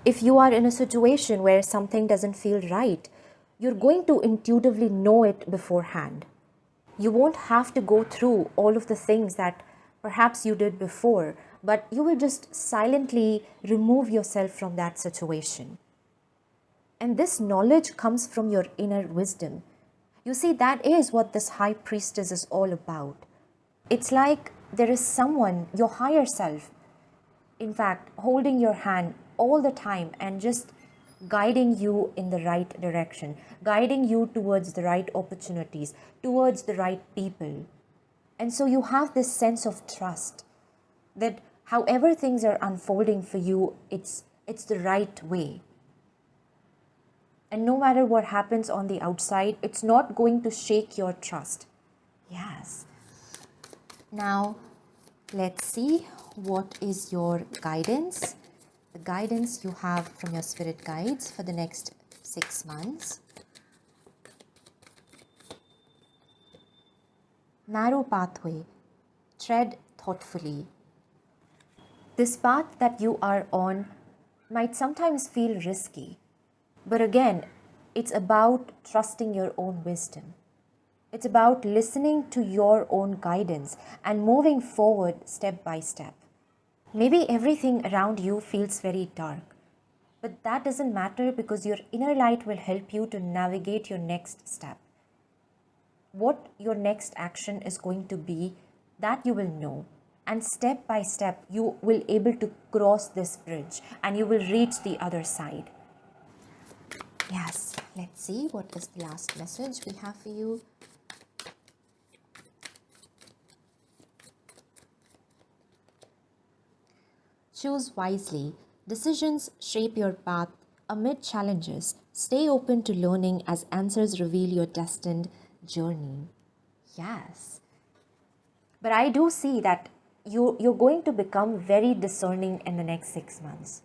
If you are in a situation where something doesn't feel right, you're going to intuitively know it beforehand. You won't have to go through all of the things that perhaps you did before, but you will just silently remove yourself from that situation. And this knowledge comes from your inner wisdom. You see, that is what this high priestess is all about. It's like there is someone, your higher self, in fact, holding your hand all the time and just guiding you in the right direction, guiding you towards the right opportunities, towards the right people. And so you have this sense of trust that however things are unfolding for you, it's the right way. And no matter what happens on the outside, it's not going to shake your trust. Yes. Now, let's see what is your guidance. The guidance you have from your spirit guides for the next 6 months. Narrow pathway. Tread thoughtfully. This path that you are on might sometimes feel risky. But again, it's about trusting your own wisdom. It's about listening to your own guidance and moving forward step by step. Maybe everything around you feels very dark, but that doesn't matter because your inner light will help you to navigate your next step. What your next action is going to be, that you will know. And step by step, you will be able to cross this bridge and you will reach the other side. Yes, let's see what is the last message we have for you. Choose wisely. Decisions shape your path amid challenges. Stay open to learning as answers reveal your destined journey. Yes. But I do see that you're going to become very discerning in the next 6 months.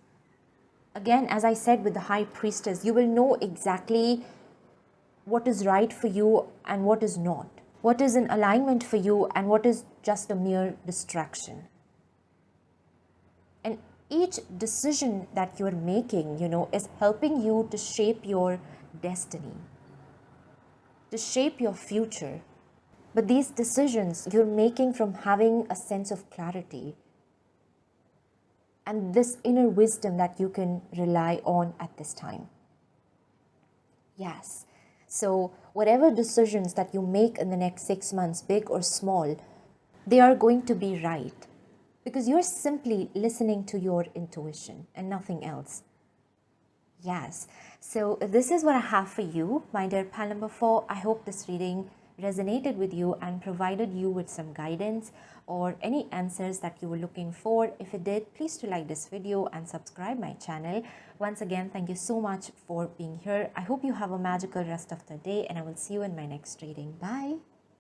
Again, as I said with the high priestess, you will know exactly what is right for you and what is not. What is in alignment for you and what is just a mere distraction. And each decision that you're making, is helping you to shape your destiny, to shape your future. But these decisions you're making from having a sense of clarity and this inner wisdom that you can rely on at this time. Yes. So whatever decisions that you make in the next 6 months, big or small, they are going to be right because you're simply listening to your intuition and nothing else. Yes. So this is what I have for you, my dear pal number 4. I hope this reading resonated with you and provided you with some guidance or any answers that you were looking for. If it did, please do like this video and subscribe my channel. Once again, thank you so much for being here. I hope you have a magical rest of the day and I will see you in my next reading. Bye.